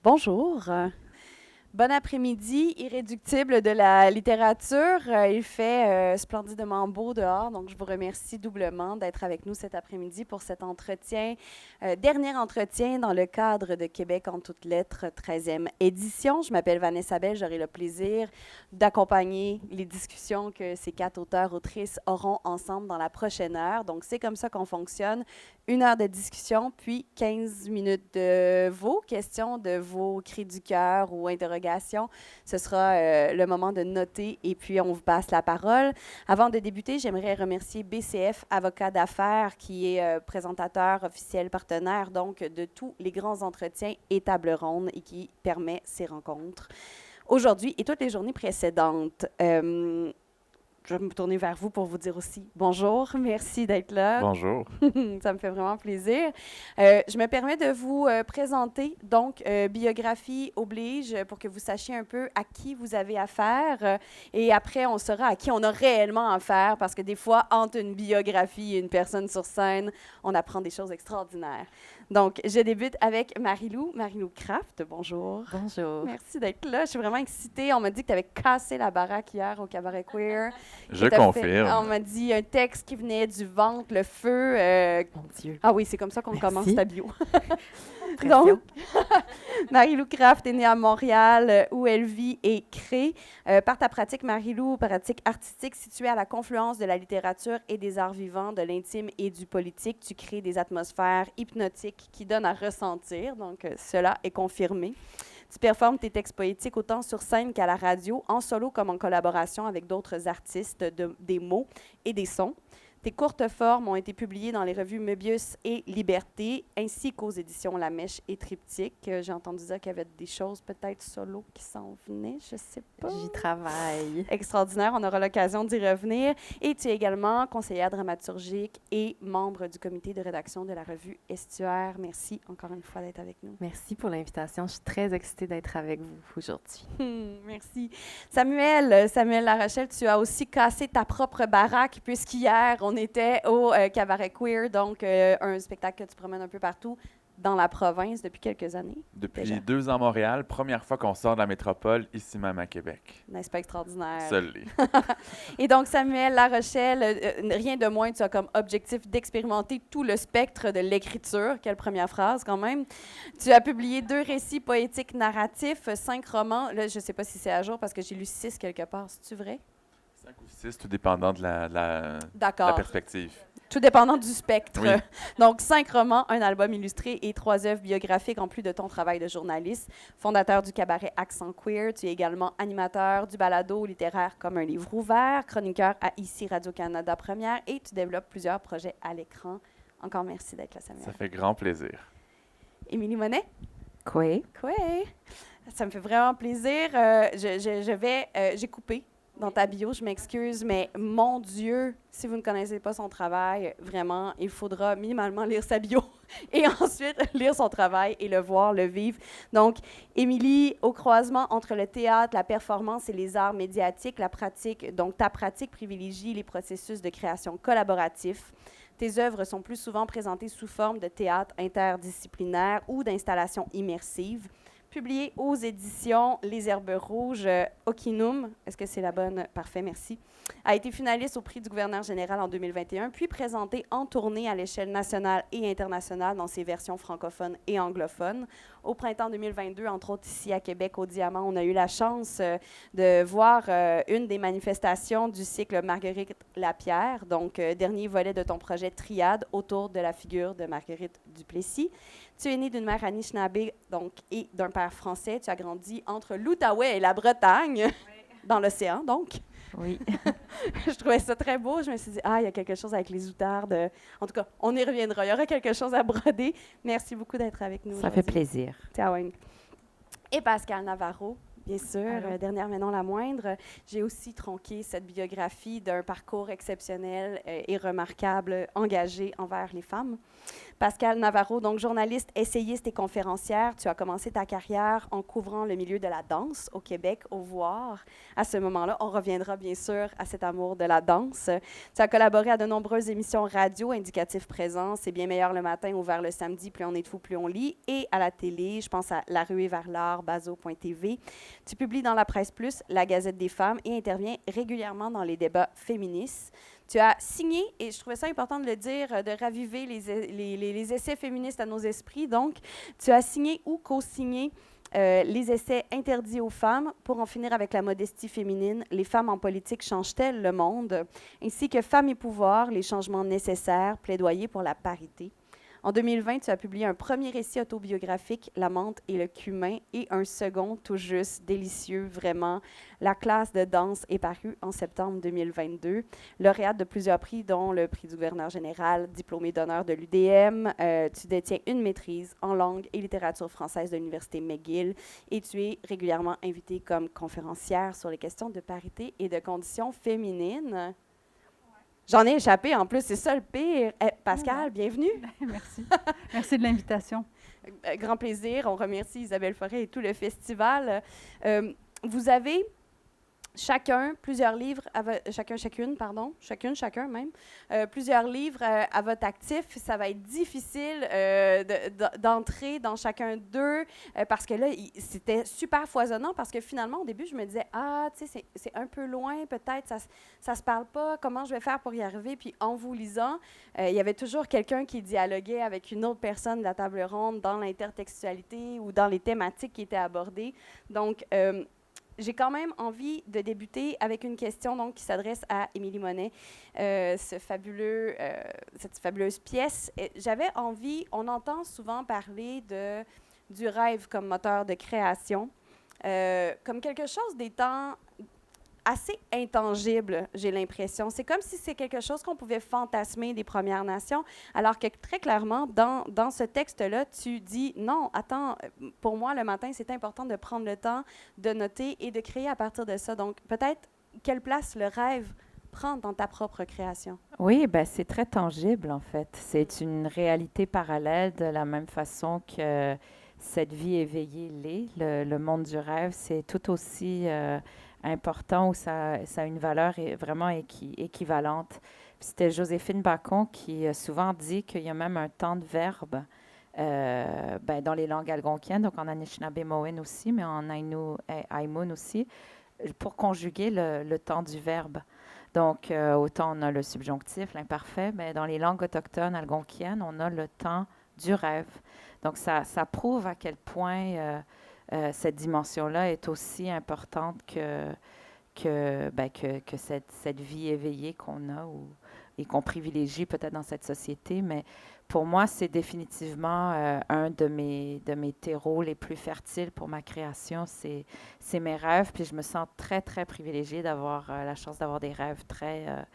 Bonjour. Bon après-midi, irréductible de la littérature. Il fait splendidement beau dehors, donc je vous remercie doublement d'être avec nous cet après-midi pour cet entretien, dernier entretien dans le cadre de Québec en toutes lettres, 13e édition. Je m'appelle Vanessa Bell, j'aurai le plaisir d'accompagner les discussions que ces 4 auteurs-autrices auront ensemble dans la prochaine heure. Donc c'est comme ça qu'on fonctionne. 1 heure de discussion, puis 15 minutes de vos questions, de vos cris du cœur ou interrogations. Ce sera le moment de noter et puis on vous passe la parole. Avant de débuter, j'aimerais remercier BCF Avocat d'affaires qui est présentateur officiel partenaire donc de tous les grands entretiens et tables rondes et qui permet ces rencontres aujourd'hui et toutes les journées précédentes. Je vais me tourner vers vous pour vous dire aussi bonjour. Merci d'être là. Bonjour. Ça me fait vraiment plaisir. Je me permets de vous présenter. Donc, biographie oblige pour que vous sachiez un peu à qui vous avez affaire. Et après, on saura à qui on a réellement affaire parce que des fois, entre une biographie et une personne sur scène, on apprend des choses extraordinaires. Donc, je débute avec Marie-Lou Craft. Bonjour. Bonjour. Merci d'être là. Je suis vraiment excitée. On m'a dit que tu avais cassé la baraque hier au Cabaret Queer. Je confirme. On m'a dit un texte qui venait du ventre, le feu. Mon Dieu. Ah oui, c'est comme ça qu'on commence ta bio. Pression. Donc, Marie-Lou Craft est née à Montréal, où elle vit et crée. Par ta pratique, Marie-Lou, pratique artistique située à la confluence de la littérature et des arts vivants, de l'intime et du politique, tu crées des atmosphères hypnotiques qui donnent à ressentir. Donc, cela est confirmé. Tu performes tes textes poétiques autant sur scène qu'à la radio, en solo comme en collaboration avec d'autres artistes, des mots et des sons. Tes courtes formes ont été publiées dans les revues Möbius et Liberté, ainsi qu'aux éditions La Mèche et Triptyque. J'ai entendu dire qu'il y avait des choses peut-être solo qui s'en venaient, je ne sais pas. J'y travaille. Extraordinaire, on aura l'occasion d'y revenir. Et tu es également conseillère dramaturgique et membre du comité de rédaction de la revue Estuaire. Merci encore une fois d'être avec nous. Merci pour l'invitation. Je suis très excitée d'être avec vous aujourd'hui. Merci. Samuel Larochelle, tu as aussi cassé ta propre baraque puisqu'hier, on était au Cabaret Queer, donc un spectacle que tu promènes un peu partout dans la province depuis quelques années. Depuis déjà. 2 ans à Montréal, première fois qu'on sort de la métropole, ici même à Québec. N'est-ce pas extraordinaire? Seul lit. Et donc, Samuel Larochelle, rien de moins, tu as comme objectif d'expérimenter tout le spectre de l'écriture. Quelle première phrase, quand même. Tu as publié 2 récits poétiques narratifs, 5 romans. Là, je ne sais pas si c'est à jour parce que j'ai lu 6 quelque part. C'est-tu vrai? 5 ou 6, tout dépendant de la D'accord. perspective. Tout dépendant du spectre. Oui. Donc, 5 romans, un album illustré et 3 œuvres biographiques en plus de ton travail de journaliste. Fondateur du cabaret Accent Queer, tu es également animateur du balado littéraire Comme un livre ouvert, chroniqueur à Ici Radio-Canada Première et tu développes plusieurs projets à l'écran. Encore merci d'être là, Samuel. Ça fait grand plaisir. Émilie Monet? Quoi? Quoi? Ça me fait vraiment plaisir. J'ai coupé dans ta bio, je m'excuse, mais mon Dieu, si vous ne connaissez pas son travail, vraiment, il faudra minimalement lire sa bio et ensuite lire son travail et le voir, le vivre. Donc, Émilie, au croisement entre le théâtre, la performance et les arts médiatiques, ta pratique privilégie les processus de création collaboratifs. Tes œuvres sont plus souvent présentées sous forme de théâtre interdisciplinaire ou d'installations immersives. Publié aux éditions Les Herbes Rouges, Okinum, est-ce que c'est la bonne? Parfait, merci. A été finaliste au prix du gouverneur général en 2021, puis présenté en tournée à l'échelle nationale et internationale dans ses versions francophones et anglophones. Au printemps 2022, entre autres ici à Québec, au Diamant, on a eu la chance de voir une des manifestations du cycle Marguerite Lapierre, donc dernier volet de ton projet Triade autour de la figure de Marguerite Duplessis. Tu es né d'une mère Anishinaabe et d'un père français. Tu as grandi entre l'Outaouais et la Bretagne, dans l'océan, donc. Oui. Je trouvais ça très beau. Je me suis dit, il y a quelque chose avec les outardes. En tout cas, on y reviendra. Il y aura quelque chose à broder. Merci beaucoup d'être avec nous. Ça fait plaisir. Ciao. Et Pascal Navarro, Bien sûr, Allô? dernière mais non la moindre. J'ai aussi tronqué cette biographie d'un parcours exceptionnel et remarquable, engagé envers les femmes. Pascal Navarro, donc journaliste, essayiste et conférencière, tu as commencé ta carrière en couvrant le milieu de la danse au Québec, au Voir. À ce moment-là, on reviendra bien sûr à cet amour de la danse. Tu as collaboré à de nombreuses émissions radio, Indicatif Présent, C'est bien meilleur le matin, Ouvert le samedi, Plus on est de fou, plus on lit, et à la télé, je pense à La ruée vers l'art, Bazo.tv. Tu publies dans la Presse Plus, la Gazette des femmes et interviens régulièrement dans les débats féministes. Tu as signé, et je trouvais ça important de le dire, de raviver les essais féministes à nos esprits. Donc, tu as signé ou co-signé les essais interdits aux femmes pour en finir avec la modestie féminine. Les femmes en politique changent-elles le monde? Ainsi que Femmes et pouvoir, les changements nécessaires, plaidoyer pour la parité. En 2020, tu as publié un premier récit autobiographique, La menthe et le cumin, et un second, tout juste, délicieux, vraiment. La classe de danse est parue en septembre 2022. Lauréate de plusieurs prix, dont le prix du gouverneur général, diplômé d'honneur de l'UDM. Tu détiens une maîtrise en langue et littérature française de l'Université McGill et tu es régulièrement invitée comme conférencière sur les questions de parité et de conditions féminines. J'en ai échappé en plus, c'est ça le pire. Pascal, bienvenue. Merci. Merci de l'invitation. Grand plaisir. On remercie Isabelle Forêt et tout le festival. Vous avez chacun plusieurs livres, chacun même, plusieurs livres à votre actif. Ça va être difficile d'entrer dans chacun d'eux parce que là, c'était super foisonnant parce que finalement, au début, je me disais, tu sais, c'est un peu loin, peut-être, ça se parle pas, comment je vais faire pour y arriver? Puis en vous lisant, il y avait toujours quelqu'un qui dialoguait avec une autre personne de la table ronde dans l'intertextualité ou dans les thématiques qui étaient abordées. Donc, j'ai quand même envie de débuter avec une question donc, qui s'adresse à Émilie Monet, cette fabuleuse pièce. J'avais envie, on entend souvent parler du rêve comme moteur de création, comme quelque chose d'étant assez intangible, j'ai l'impression. C'est comme si c'est quelque chose qu'on pouvait fantasmer des Premières Nations, alors que très clairement, dans ce texte-là, tu dis « Non, attends, pour moi, le matin, c'est important de prendre le temps de noter et de créer à partir de ça. » Donc, peut-être, quelle place le rêve prend dans ta propre création? Oui, ben, c'est très tangible, en fait. C'est une réalité parallèle de la même façon que cette vie éveillée l'est. Le monde du rêve, c'est tout aussi important où ça a une valeur vraiment équivalente. Puis c'était Joséphine Bacon qui souvent dit qu'il y a même un temps de verbe dans les langues algonquiennes, donc en Anishinaabe-Mowen aussi, mais en Ainu et Aïmoun aussi, pour conjuguer le temps du verbe. Donc, autant on a le subjonctif, l'imparfait, mais dans les langues autochtones algonquiennes, on a le temps du rêve. Donc, ça prouve à quel point cette dimension-là est aussi importante que cette vie éveillée qu'on a et qu'on privilégie peut-être dans cette société. Mais pour moi, c'est définitivement un de mes terreaux les plus fertiles pour ma création. C'est mes rêves. Puis je me sens très, très privilégiée d'avoir la chance d'avoir des rêves très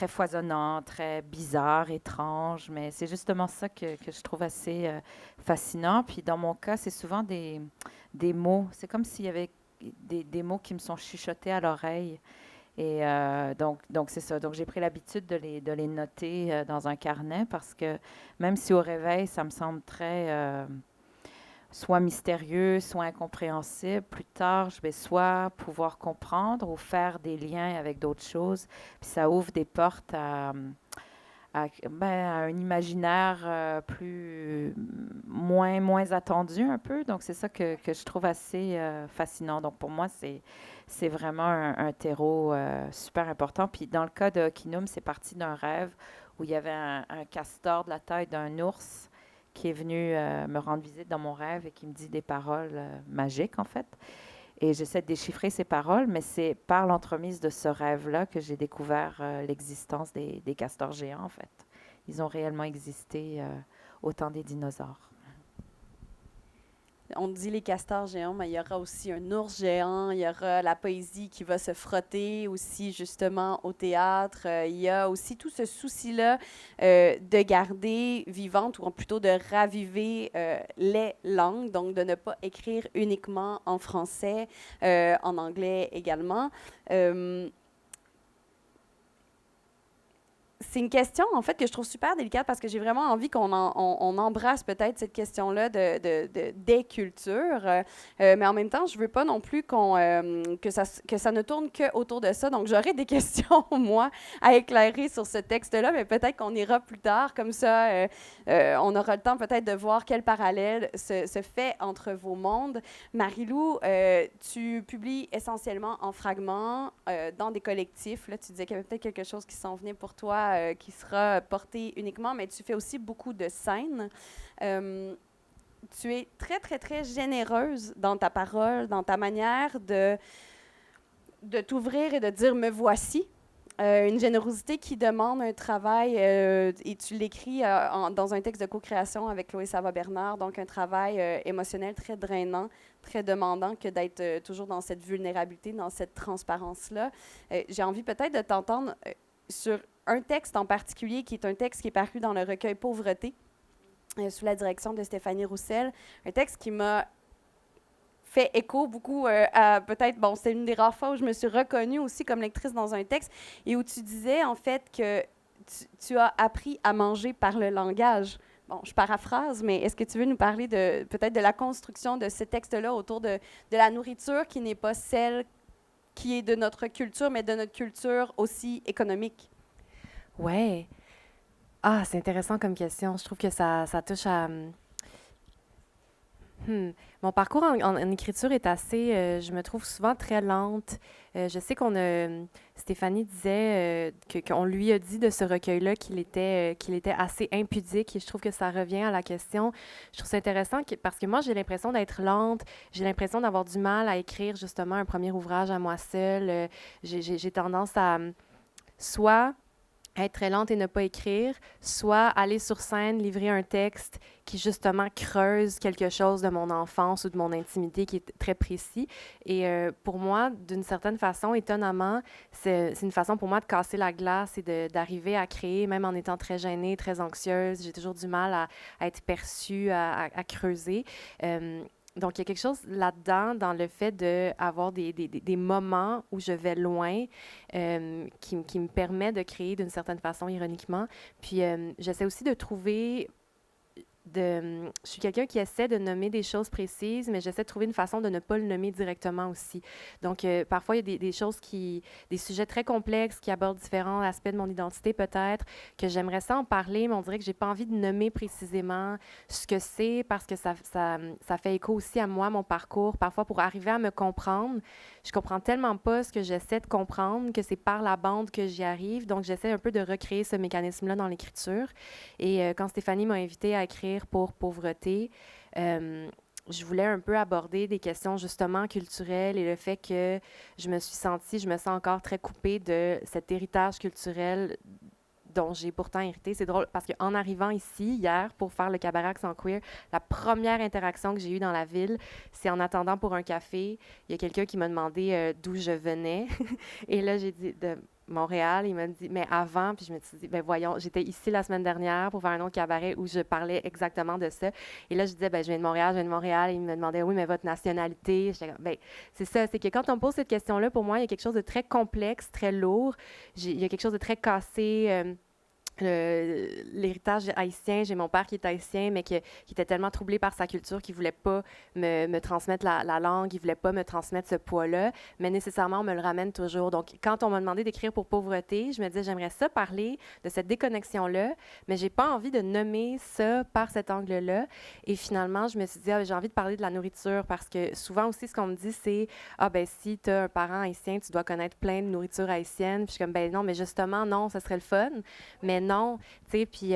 foisonnants, très bizarres, étranges. Mais c'est justement ça que je trouve assez fascinant. Puis dans mon cas, c'est souvent des mots. C'est comme s'il y avait des mots qui me sont chuchotés à l'oreille. Et donc c'est ça. Donc, j'ai pris l'habitude de les noter dans un carnet parce que même si au réveil, ça me semble très soit mystérieux, soit incompréhensible, plus tard, je vais soit pouvoir comprendre ou faire des liens avec d'autres choses. Puis ça ouvre des portes à un imaginaire moins attendu un peu. Donc, c'est ça que je trouve assez fascinant. Donc, pour moi, c'est vraiment un terreau super important. Puis, dans le cas de Kinum, c'est parti d'un rêve où il y avait un castor de la taille d'un ours qui est venu me rendre visite dans mon rêve et qui me dit des paroles magiques, en fait. Et j'essaie de déchiffrer ces paroles, mais c'est par l'entremise de ce rêve-là que j'ai découvert l'existence des castors géants, en fait. Ils ont réellement existé au temps des dinosaures. On dit les castors géants, mais il y aura aussi un ours géant, il y aura la poésie qui va se frotter aussi justement au théâtre. Il y a aussi tout ce souci-là de garder vivantes ou plutôt de raviver les langues, donc de ne pas écrire uniquement en français, en anglais également. C'est une question, en fait, que je trouve super délicate parce que j'ai vraiment envie on embrasse peut-être cette question-là des cultures. Mais en même temps, je veux pas non plus que ça ne tourne que autour de ça. Donc, j'aurais des questions, moi, à éclairer sur ce texte-là, mais peut-être qu'on ira plus tard. Comme ça, on aura le temps peut-être de voir quel parallèle se fait entre vos mondes. Marie-Lou, tu publies essentiellement en fragments dans des collectifs. Là, tu disais qu'il y avait peut-être quelque chose qui s'en venait pour toi qui sera porté uniquement, mais tu fais aussi beaucoup de scènes. Tu es très, très, très généreuse dans ta parole, dans ta manière de t'ouvrir et de dire « me voici ». Une générosité qui demande un travail, et tu l'écris dans un texte de co-création avec Chloé Savoie-Bernard, donc un travail émotionnel très drainant, très demandant que d'être toujours dans cette vulnérabilité, dans cette transparence-là. J'ai envie peut-être de t'entendre sur un texte en particulier, qui est un texte qui est paru dans le recueil Pauvreté, sous la direction de Stéphanie Roussel. Un texte qui m'a fait écho beaucoup à peut-être, bon, c'est une des rares fois où je me suis reconnue aussi comme lectrice dans un texte, et où tu disais, en fait, que tu as appris à manger par le langage. Bon, je paraphrase, mais est-ce que tu veux nous parler peut-être de la construction de ce texte-là autour de la nourriture qui n'est pas celle qui est de notre culture, mais de notre culture aussi économique? Ouais. Ah, c'est intéressant comme question. Je trouve que ça touche à... Mon parcours en écriture est assez, je me trouve souvent très lente. Je sais Stéphanie disait qu'on lui a dit de ce recueil-là qu'il était assez impudique, et je trouve que ça revient à la question. Je trouve ça intéressant parce que moi, j'ai l'impression d'être lente, j'ai l'impression d'avoir du mal à écrire justement un premier ouvrage à moi seule. J'ai tendance à soit être très lente et ne pas écrire, soit aller sur scène, livrer un texte qui justement creuse quelque chose de mon enfance ou de mon intimité qui est très précis. Et pour moi, d'une certaine façon, étonnamment, c'est une façon pour moi de casser la glace et d'arriver à créer, même en étant très gênée, très anxieuse. J'ai toujours du mal à être perçue, à creuser. Donc, il y a quelque chose là-dedans, dans le fait d'avoir des moments où je vais loin, qui me permet de créer d'une certaine façon, ironiquement. Puis, j'essaie aussi de trouver... je suis quelqu'un qui essaie de nommer des choses précises, mais j'essaie de trouver une façon de ne pas le nommer directement aussi. Donc, parfois, il y a des choses des sujets très complexes qui abordent différents aspects de mon identité, peut-être, que j'aimerais ça en parler, mais on dirait que j'ai pas envie de nommer précisément ce que c'est, parce que ça fait écho aussi à moi, mon parcours. Parfois, pour arriver à me comprendre, je comprends tellement pas ce que j'essaie de comprendre que c'est par la bande que j'y arrive. Donc, j'essaie un peu de recréer ce mécanisme-là dans l'écriture. Et quand Stéphanie m'a invitée à écrire pour Pauvreté, je voulais un peu aborder des questions justement culturelles et le fait que je me sens encore très coupée de cet héritage culturel dont j'ai pourtant hérité. C'est drôle parce qu'en arrivant ici, hier, pour faire le cabaret Accent Queer, la première interaction que j'ai eue dans la ville, c'est en attendant pour un café. Il y a quelqu'un qui m'a demandé d'où je venais. Et là, j'ai dit de Montréal. Il m'a dit, mais avant, puis je me suis dit, ben voyons, j'étais ici la semaine dernière pour faire un autre cabaret où je parlais exactement de ça. Et là, je disais, ben je viens de Montréal. Et il me demandait, oui, mais votre nationalité? J'étais comme, ben c'est ça, c'est que quand on me pose cette question-là, pour moi, il y a quelque chose de très complexe, très lourd. Il y a quelque chose de très cassé. L'héritage haïtien, j'ai mon père qui est haïtien, mais qui était tellement troublé par sa culture qu'il ne voulait pas me transmettre la langue, il ne voulait pas me transmettre ce poids-là, mais nécessairement, on me le ramène toujours. Donc, quand on m'a demandé d'écrire pour Pauvreté, je me disais, j'aimerais ça parler de cette déconnexion-là, mais je n'ai pas envie de nommer ça par cet angle-là. Et finalement, je me suis dit, j'ai envie de parler de la nourriture, parce que souvent aussi, ce qu'on me dit, c'est, ben si tu as un parent haïtien, tu dois connaître plein de nourriture haïtienne. Puis je suis comme, ben non, mais justement, non, ça serait le fun. Mais non, tu sais, puis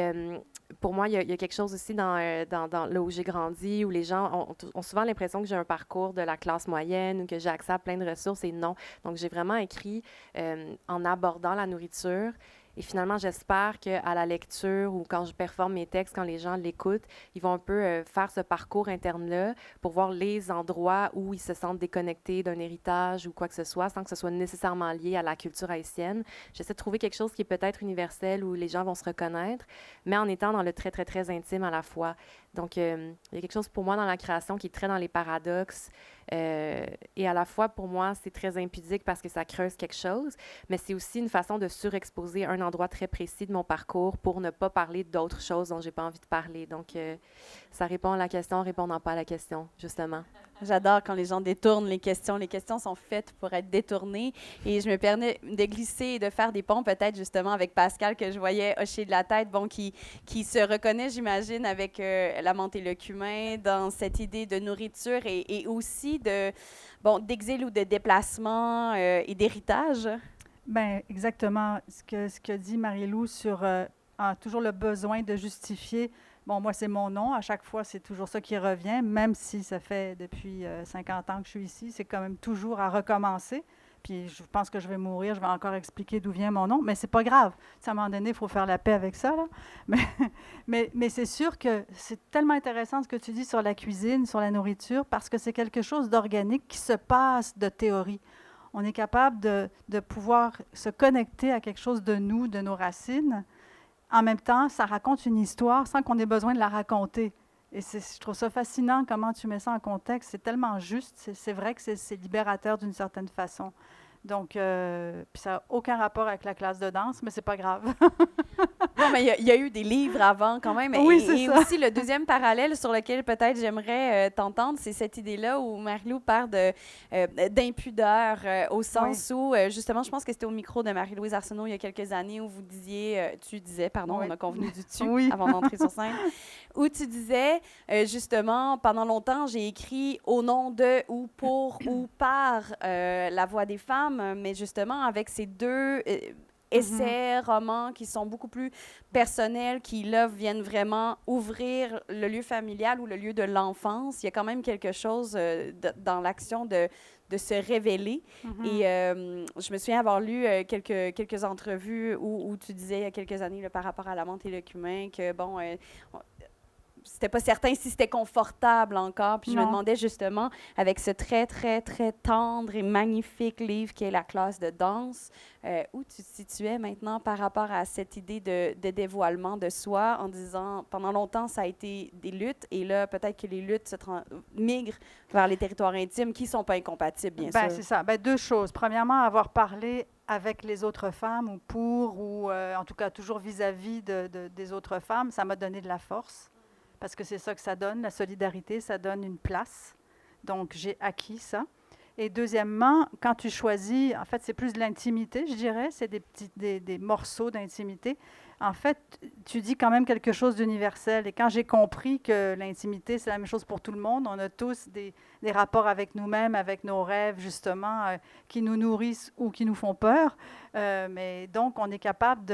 pour moi, il y a quelque chose aussi dans là où j'ai grandi, où les gens ont souvent l'impression que j'ai un parcours de la classe moyenne ou que j'ai accès à plein de ressources, et non. Donc, j'ai vraiment écrit en abordant la nourriture Et finalement, j'espère qu'à la lecture ou quand je performe mes textes, quand les gens l'écoutent, ils vont un peu faire ce parcours interne-là pour voir les endroits où ils se sentent déconnectés d'un héritage ou quoi que ce soit, sans que ce soit nécessairement lié à la culture haïtienne. J'essaie de trouver quelque chose qui est peut-être universel où les gens vont se reconnaître, mais en étant dans le très, très, très intime à la fois. Donc, il y a quelque chose pour moi dans la création qui est très dans les paradoxes. Et à la fois, pour moi, c'est très impudique parce que ça creuse quelque chose, mais c'est aussi une façon de surexposer un endroit très précis de mon parcours pour ne pas parler d'autres choses dont j'ai pas envie de parler. Donc, ça répond à la question en répondant pas à la question, justement. J'adore quand les gens détournent les questions. Les questions sont faites pour être détournées. Et je me permets de glisser et de faire des ponts, peut-être justement avec Pascal, que je voyais hocher de la tête, qui se reconnaît, j'imagine, avec la menthe et le cumin, dans cette idée de nourriture et aussi d'exil ou de déplacement et d'héritage. Bien, exactement ce que dit Marie-Lou sur toujours le besoin de justifier. Bon, moi, c'est mon nom. À chaque fois, c'est toujours ça qui revient, même si ça fait depuis 50 ans que je suis ici. C'est quand même toujours à recommencer. Puis je pense que je vais mourir, je vais encore expliquer d'où vient mon nom, mais c'est pas grave. À un moment donné, il faut faire la paix avec ça, là. Mais c'est sûr que c'est tellement intéressant ce que tu dis sur la cuisine, sur la nourriture, parce que c'est quelque chose d'organique qui se passe de théorie. On est capable de pouvoir se connecter à quelque chose de nous, de nos racines. En même temps, ça raconte une histoire sans qu'on ait besoin de la raconter. Et je trouve ça fascinant comment tu mets ça en contexte. C'est tellement juste. C'est vrai que c'est libérateur d'une certaine façon. Donc, puis ça n'a aucun rapport avec la classe de danse, mais c'est pas grave. Non, mais il y a eu des livres avant quand même. Oui, c'est et ça. aussi, le deuxième parallèle sur lequel peut-être j'aimerais t'entendre, c'est cette idée-là où Marie-Lou parle d'impudeur au sens où, justement, je pense que c'était au micro de Marie-Louise Arsenault il y a quelques années où tu disais, pardon, Oui. on a convenu du tu Oui. avant d'entrer sur scène, où tu disais, justement, pendant longtemps, j'ai écrit au nom de ou pour ou par la voix des femmes, mais justement, avec ces deux essais, romans qui sont beaucoup plus personnels, qui, là, viennent vraiment ouvrir le lieu familial ou le lieu de l'enfance. Il y a quand même quelque chose dans l'action de se révéler. Et je me souviens avoir lu quelques entrevues où tu disais il y a quelques années là, par rapport à la menthe et le cumin que, bon, c'était pas certain si c'était confortable encore. Puis je me demandais justement, avec ce très, très, très tendre et magnifique livre qui est La classe de danse, où tu te situais maintenant par rapport à cette idée de dévoilement de soi en disant, pendant longtemps, ça a été des luttes et là, peut-être que les luttes migrent vers les territoires intimes qui ne sont pas incompatibles, bien sûr. C'est ça. Deux choses. Premièrement, avoir parlé avec les autres femmes ou pour, ou en tout cas toujours vis-à-vis des autres femmes, ça m'a donné de la force. Parce que c'est ça que ça donne, la solidarité, ça donne une place. Donc, j'ai acquis ça. Et deuxièmement, quand tu choisis, en fait, c'est plus de l'intimité, je dirais, c'est des morceaux d'intimité. En fait, tu dis quand même quelque chose d'universel. Et quand j'ai compris que l'intimité, c'est la même chose pour tout le monde, on a tous des rapports avec nous-mêmes, avec nos rêves, justement, qui nous nourrissent ou qui nous font peur. Mais donc, on est capable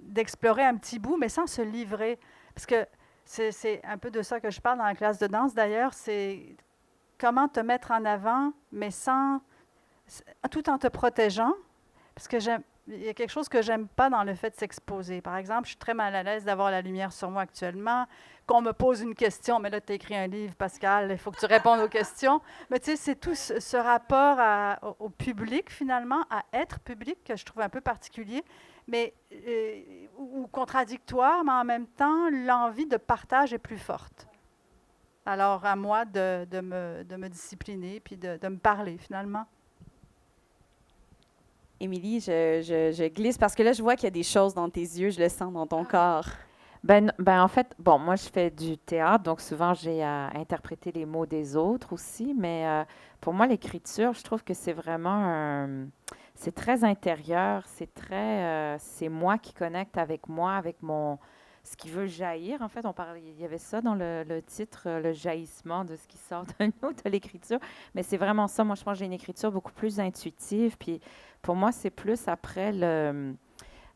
d'explorer un petit bout, mais sans se livrer. Parce que c'est un peu de ça que je parle dans la classe de danse, d'ailleurs, c'est comment te mettre en avant, mais tout en te protégeant, parce que il y a quelque chose que j'aime pas dans le fait de s'exposer. Par exemple, je suis très mal à l'aise d'avoir la lumière sur moi actuellement, qu'on me pose une question, mais là, tu as écrit un livre, Pascal, il faut que tu répondes aux questions. Mais tu sais, c'est tout ce rapport au public, finalement, à être public, que je trouve un peu particulier, mais ou contradictoire, mais en même temps, l'envie de partage est plus forte. Alors, à moi de me discipliner puis de me parler, finalement. Émilie, je glisse parce que là, je vois qu'il y a des choses dans tes yeux, je le sens dans ton corps. En fait, bon, moi, je fais du théâtre, donc souvent, j'ai à interpréter les mots des autres aussi, mais pour moi, l'écriture, je trouve que c'est vraiment c'est très intérieur, c'est moi qui connecte avec moi, avec ce qui veut jaillir. En fait, il y avait ça dans le titre, le jaillissement de ce qui sort de nous, de l'écriture. Mais c'est vraiment ça. Moi, je pense que j'ai une écriture beaucoup plus intuitive. Puis pour moi, c'est plus après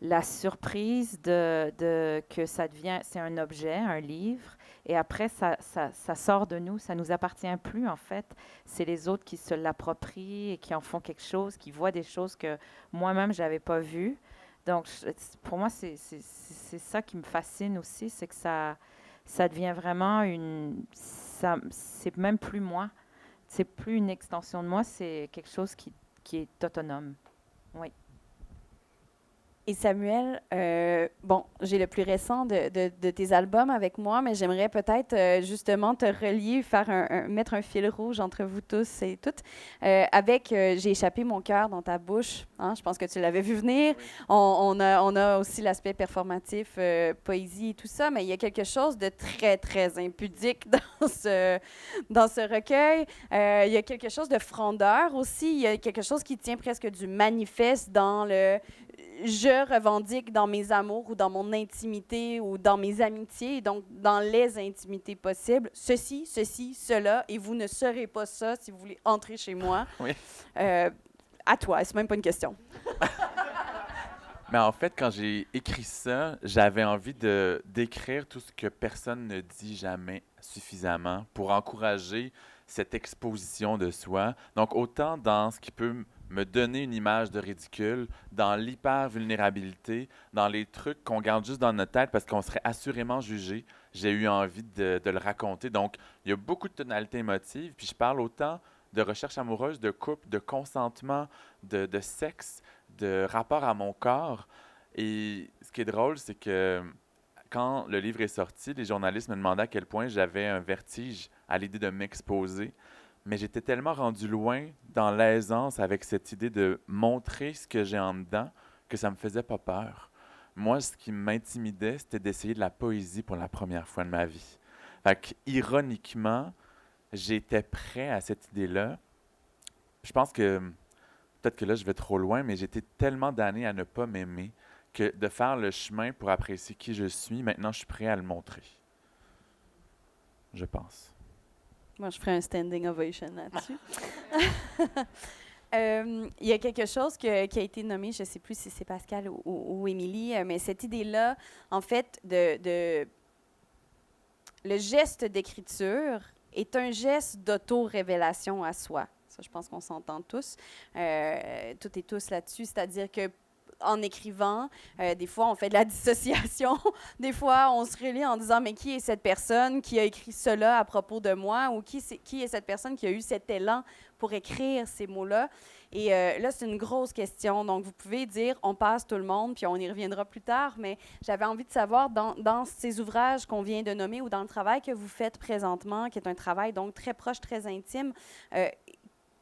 la surprise que ça devient, c'est un objet, un livre. Et après, ça sort de nous, ça nous appartient plus, en fait. C'est les autres qui se l'approprient et qui en font quelque chose, qui voient des choses que moi-même, je n'avais pas vues. Donc, pour moi, c'est ça qui me fascine aussi, c'est que ça devient vraiment c'est même plus moi. C'est plus une extension de moi, c'est quelque chose qui est autonome. Oui. Et Samuel, bon, j'ai le plus récent de tes albums avec moi, mais j'aimerais peut-être justement te relier, mettre un fil rouge entre vous tous et toutes, avec J'ai échappé mon cœur dans ta bouche. Hein, je pense que tu l'avais vu venir. Oui. On a aussi l'aspect performatif, poésie et tout ça, mais il y a quelque chose de très, très impudique dans ce recueil. Il y a quelque chose de frondeur aussi. Il y a quelque chose qui tient presque du manifeste dans le je revendique dans mes amours ou dans mon intimité ou dans mes amitiés, donc dans les intimités possibles, ceci, cela, et vous ne serez pas ça si vous voulez entrer chez moi. Oui. À toi, c'est même pas une question. Mais en fait, quand j'ai écrit ça, j'avais envie d'écrire tout ce que personne ne dit jamais suffisamment pour encourager cette exposition de soi. Donc, autant dans ce qui peut me donner une image de ridicule, dans l'hyper-vulnérabilité, dans les trucs qu'on garde juste dans notre tête parce qu'on serait assurément jugé, j'ai eu envie de le raconter. Donc, il y a beaucoup de tonalités émotives, puis je parle autant de recherche amoureuse, de couple, de consentement, de sexe, de rapport à mon corps. Et ce qui est drôle, c'est que quand le livre est sorti, les journalistes me demandaient à quel point j'avais un vertige à l'idée de m'exposer. Mais j'étais tellement rendu loin dans l'aisance avec cette idée de montrer ce que j'ai en dedans que ça me faisait pas peur. Moi, ce qui m'intimidait, c'était d'essayer de la poésie pour la première fois de ma vie. Fait que, ironiquement, j'étais prêt à cette idée-là. Je pense que, peut-être que là, je vais trop loin, mais j'étais tellement damné à ne pas m'aimer que de faire le chemin pour apprécier qui je suis, maintenant, je suis prêt à le montrer. Je pense. Moi, je ferais un standing ovation là-dessus. Il y a quelque chose qui a été nommé, je ne sais plus si c'est Pascal ou Émilie, mais cette idée-là, en fait, le geste d'écriture est un geste d'auto-révélation à soi. Ça, je pense qu'on s'entend tous, toutes et tous là-dessus. C'est-à-dire que en écrivant, des fois, on fait de la dissociation. Des fois, on se relie en disant « Mais qui est cette personne qui a écrit cela à propos de moi? » Ou qui est cette personne qui a eu cet élan pour écrire ces mots-là? Et là, c'est une grosse question. Donc, vous pouvez dire « On passe tout le monde », puis on y reviendra plus tard. Mais j'avais envie de savoir, dans ces ouvrages qu'on vient de nommer ou dans le travail que vous faites présentement, qui est un travail donc très proche, très intime,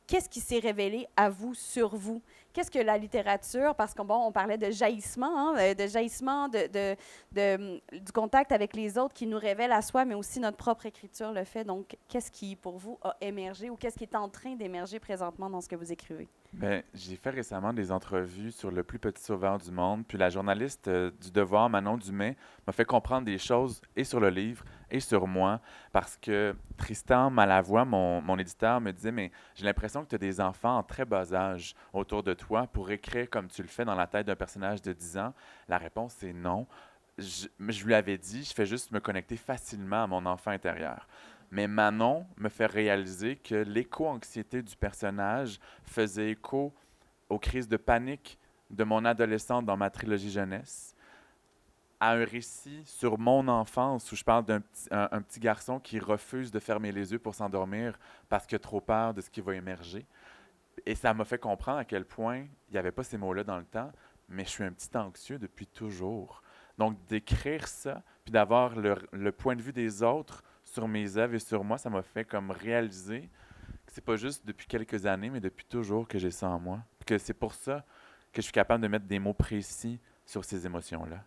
qu'est-ce qui s'est révélé à vous, sur vous? Qu'est-ce que la littérature, parce qu'on on parlait de jaillissement, de jaillissement du contact avec les autres qui nous révèle à soi, mais aussi notre propre écriture le fait. Donc, qu'est-ce qui, pour vous, a émergé ou qu'est-ce qui est en train d'émerger présentement dans ce que vous écrivez? Bien, j'ai fait récemment des entrevues sur Le plus petit sauveur du monde, puis la journaliste du Devoir, Manon Dumais, m'a fait comprendre des choses et sur le livre et sur moi, parce que Tristan Malavoie, mon éditeur, me disait « Mais j'ai l'impression que tu as des enfants en très bas âge autour de toi pour écrire comme tu le fais dans la tête d'un personnage de 10 ans. » La réponse est non. Je lui avais dit, je fais juste me connecter facilement à mon enfant intérieur. Mais Manon me fait réaliser que l'éco-anxiété du personnage faisait écho aux crises de panique de mon adolescente dans ma trilogie jeunesse, à un récit sur mon enfance où je parle d'un petit garçon qui refuse de fermer les yeux pour s'endormir parce qu'il a trop peur de ce qui va émerger. Et ça m'a fait comprendre à quel point il n'y avait pas ces mots-là dans le temps, mais je suis un petit anxieux depuis toujours. Donc, d'écrire ça, puis d'avoir le point de vue des autres sur mes œuvres et sur moi, ça m'a fait comme réaliser que c'est pas juste depuis quelques années, mais depuis toujours que j'ai ça en moi. Que c'est pour ça que je suis capable de mettre des mots précis sur ces émotions-là.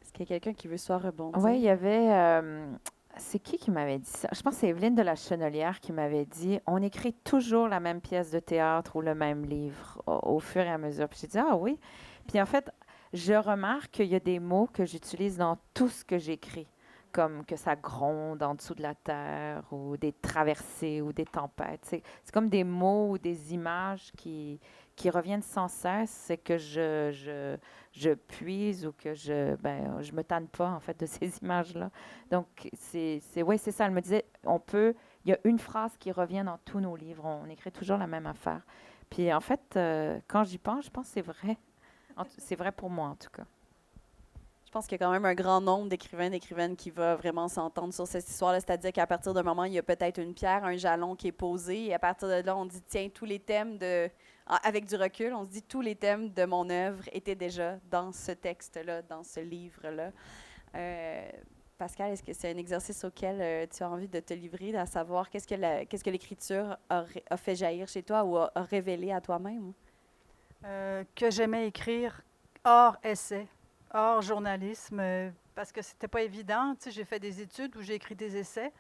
Est-ce qu'il y a quelqu'un qui veut soit rebondir? Oui, il y avait... c'est qui m'avait dit ça? Je pense que c'est Evelyne de la Chenelière qui m'avait dit « On écrit toujours la même pièce de théâtre ou le même livre au fur et à mesure. » Puis j'ai dit « Ah oui. » Puis en fait, je remarque qu'il y a des mots que j'utilise dans tout ce que j'écris, comme que ça gronde en dessous de la terre ou des traversées ou des tempêtes. C'est comme des mots ou des images qui reviennent sans cesse. C'est que je puise ou que je me tanne pas en fait de ces images-là. Donc, c'est ça. Elle me disait, on peut il y a une phrase qui revient dans tous nos livres. On écrit toujours la même affaire. Puis en fait, quand j'y pense, je pense que c'est vrai. C'est vrai pour moi, en tout cas. Je pense qu'il y a quand même un grand nombre d'écrivains et d'écrivaines qui va vraiment s'entendre sur cette histoire-là. C'est-à-dire qu'à partir d'un moment, il y a peut-être une pierre, un jalon qui est posé. Et à partir de là, on dit, tiens, tous les thèmes avec du recul, on se dit, tous les thèmes de mon œuvre étaient déjà dans ce texte-là, dans ce livre-là. Pascal, est-ce que c'est un exercice auquel tu as envie de te livrer, à savoir qu'est-ce que l'écriture a fait jaillir chez toi ou a révélé à toi-même? Que j'aimais écrire hors essai, hors journalisme, parce que c'était pas évident. Tu sais, j'ai fait des études où j'ai écrit des essais.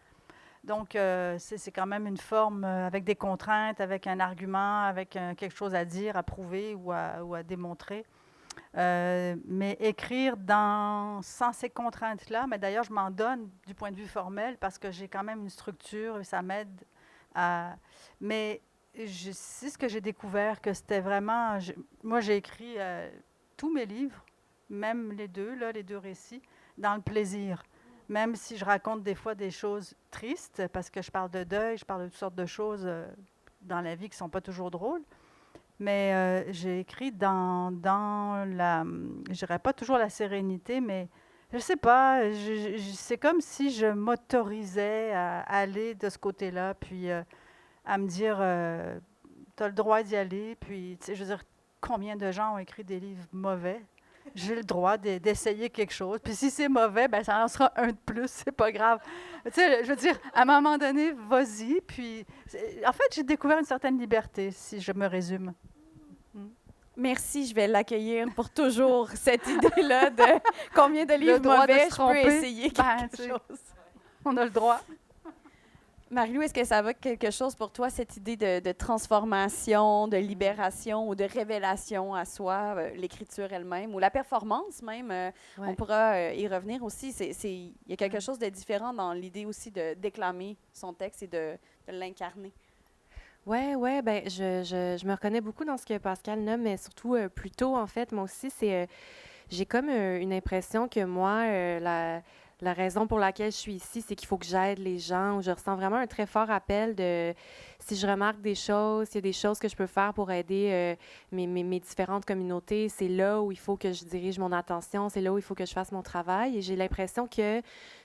Donc, c'est quand même une forme avec des contraintes, avec un argument, avec quelque chose à dire, à prouver ou à démontrer. Mais écrire sans ces contraintes-là, mais d'ailleurs, je m'en donne du point de vue formel parce que j'ai quand même une structure et ça m'aide à... Mais c'est ce que j'ai découvert, que c'était vraiment... Moi, j'ai écrit tous mes livres, même les deux récits, dans le plaisir. Même si je raconte des fois des choses tristes, parce que je parle de deuil, je parle de toutes sortes de choses dans la vie qui ne sont pas toujours drôles. Mais j'ai écrit dans la, je dirais pas toujours la sérénité, mais je sais pas, c'est comme si je m'autorisais à aller de ce côté-là, puis à me dire, tu as le droit d'y aller, puis tu sais, je veux dire, combien de gens ont écrit des livres mauvais? J'ai le droit d'essayer quelque chose. Puis si c'est mauvais, ben ça en sera un de plus, c'est pas grave. Tu sais, je veux dire, à un moment donné, vas-y. Puis, en fait, j'ai découvert une certaine liberté, si je me résume. Merci, je vais l'accueillir pour toujours, cette idée-là de combien de livres mauvais je peux essayer quelque chose. On a le droit. Marie-Lou, est-ce que ça va quelque chose pour toi, cette idée de transformation, de libération ou de révélation à soi, l'écriture elle-même ou la performance même? On pourra y revenir aussi. Il y a quelque chose de différent dans l'idée aussi de déclamer son texte et de l'incarner. Oui, ben je me reconnais beaucoup dans ce que Pascal nomme, mais surtout plus tôt, en fait. Moi aussi, j'ai comme une impression que moi, la raison pour laquelle je suis ici, c'est qu'il faut que j'aide les gens. Je ressens vraiment un très fort appel de si je remarque des choses, s'il y a des choses que je peux faire pour aider mes différentes communautés, c'est là où il faut que je dirige mon attention, c'est là où il faut que je fasse mon travail. Et j'ai l'impression que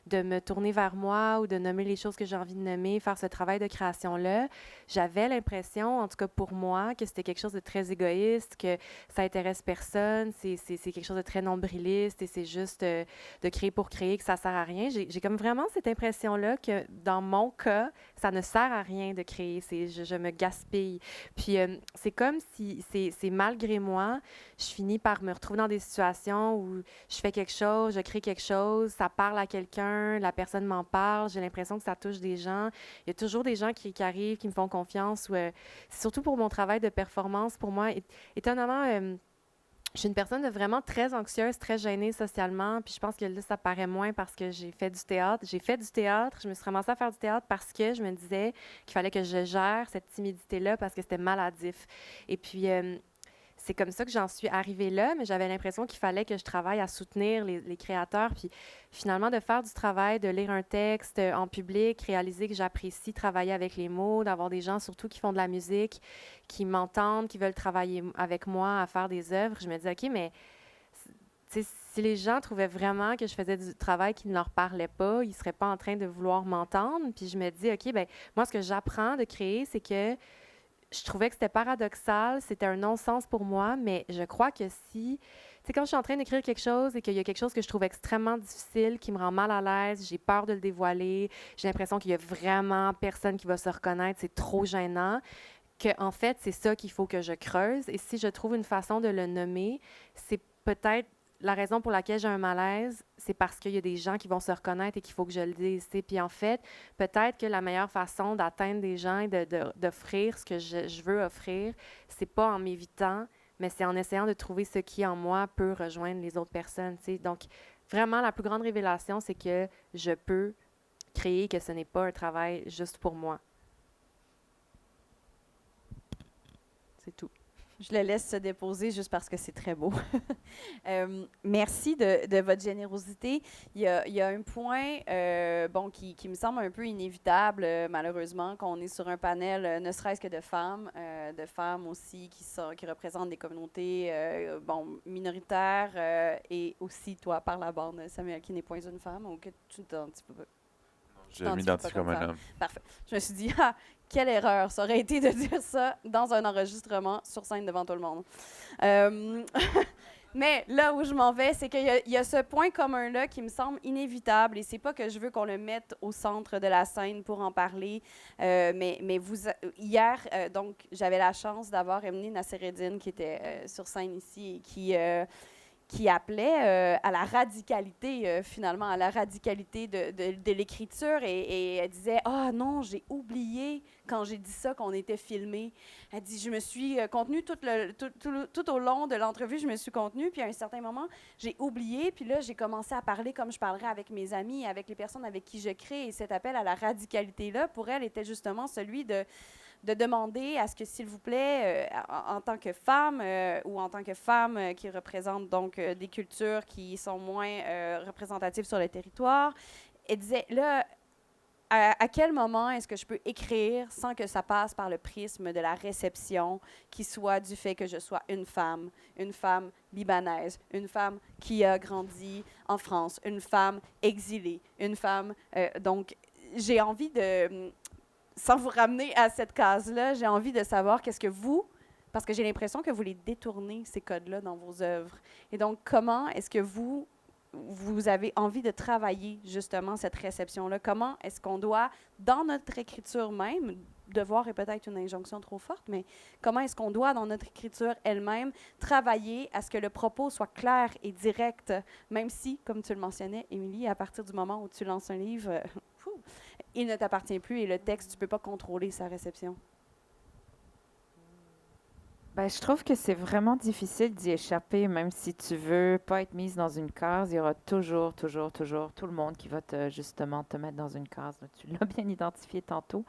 de me tourner vers moi ou de nommer les choses que j'ai envie de nommer, faire ce travail de création-là, j'avais l'impression, en tout cas pour moi, que c'était quelque chose de très égoïste, que ça intéresse personne, c'est quelque chose de très nombriliste et c'est juste de créer pour créer, que ça sert à rien. J'ai comme vraiment cette impression-là que dans mon cas, ça ne sert à rien de créer, je me gaspille. Puis c'est comme si c'est malgré moi, je finis par me retrouver dans des situations où je fais quelque chose, je crée quelque chose, ça parle à quelqu'un, la personne m'en parle, j'ai l'impression que ça touche des gens. Il y a toujours des gens qui arrivent, qui me font confiance. C'est surtout pour mon travail de performance, pour moi, étonnamment, je suis une personne de vraiment très anxieuse, très gênée socialement, puis je pense que là, ça paraît moins parce que j'ai fait du théâtre. J'ai fait du théâtre, je me suis ramassée à faire du théâtre parce que je me disais qu'il fallait que je gère cette timidité-là parce que c'était maladif. Et puis, c'est comme ça que j'en suis arrivée là, mais j'avais l'impression qu'il fallait que je travaille à soutenir les créateurs, puis finalement de faire du travail, de lire un texte en public, réaliser que j'apprécie travailler avec les mots, d'avoir des gens surtout qui font de la musique, qui m'entendent, qui veulent travailler avec moi à faire des œuvres. Je me dis, OK, mais si les gens trouvaient vraiment que je faisais du travail qui ne leur parlait pas, ils ne seraient pas en train de vouloir m'entendre. Puis je me dis, OK, bien, moi, ce que j'apprends de créer, c'est que je trouvais que c'était paradoxal, c'était un non-sens pour moi, mais je crois que si... Tu sais, quand je suis en train d'écrire quelque chose et qu'il y a quelque chose que je trouve extrêmement difficile, qui me rend mal à l'aise, j'ai peur de le dévoiler, j'ai l'impression qu'il y a vraiment personne qui va se reconnaître, c'est trop gênant, qu'en fait, c'est ça qu'il faut que je creuse. Et si je trouve une façon de le nommer, c'est peut-être la raison pour laquelle j'ai un malaise, c'est parce qu'il y a des gens qui vont se reconnaître et qu'il faut que je le dise. Puis en fait, peut-être que la meilleure façon d'atteindre des gens et d'offrir ce que je veux offrir, c'est pas en m'évitant, mais c'est en essayant de trouver ce qui, en moi, peut rejoindre les autres personnes. T'sais. Donc, vraiment, la plus grande révélation, c'est que je peux créer, que ce n'est pas un travail juste pour moi. C'est tout. Je le laisse se déposer juste parce que c'est très beau. Merci de votre générosité. Il y a un point qui me semble un peu inévitable, malheureusement, qu'on est sur un panel, ne serait-ce que de femmes aussi qui représentent des communautés minoritaires et aussi, toi, par la bande, Samuel, qui n'est point une femme, ou que tu t'identifies pas. Je m'identifie comme un homme. Parfait. Je me suis dit, quelle erreur ça aurait été de dire ça dans un enregistrement sur scène devant tout le monde. Mais là où je m'en vais, c'est qu'il y a ce point commun-là qui me semble inévitable, et c'est pas que je veux qu'on le mette au centre de la scène pour en parler, mais hier, donc, j'avais la chance d'avoir emmené Nassereddine, qui était sur scène ici, et qui appelait à la radicalité, finalement, à la radicalité de l'écriture. Et elle disait « Ah non, j'ai oublié quand j'ai dit ça qu'on était filmé. » Elle dit « Je me suis contenue tout au long de l'entrevue, je me suis contenue. Puis à un certain moment, j'ai oublié. Puis là, j'ai commencé à parler comme je parlerais avec mes amis, avec les personnes avec qui je crée. Et cet appel à la radicalité-là, pour elle, était justement celui de demander à ce que, s'il vous plaît, en tant que femme ou en tant que femme qui représente donc des cultures qui sont moins représentatives sur le territoire, elle disait, là, à quel moment est-ce que je peux écrire sans que ça passe par le prisme de la réception, qui soit du fait que je sois une femme libanaise, une femme qui a grandi en France, une femme exilée, une femme... donc, j'ai envie de... Sans vous ramener à cette case-là, j'ai envie de savoir qu'est-ce que vous, parce que j'ai l'impression que vous les détournez, ces codes-là, dans vos œuvres. Et donc, comment est-ce que vous avez envie de travailler, justement, cette réception-là? Comment est-ce qu'on doit, dans notre écriture même, devoir est peut-être une injonction trop forte, mais comment est-ce qu'on doit, dans notre écriture elle-même, travailler à ce que le propos soit clair et direct, même si, comme tu le mentionnais, Émilie, à partir du moment où tu lances un livre, il ne t'appartient plus et le texte, tu ne peux pas contrôler sa réception. Ben, je trouve que c'est vraiment difficile d'y échapper, même si tu veux pas être mise dans une case, il y aura toujours tout le monde qui va justement te mettre dans une case. Là. Tu l'as bien identifié tantôt.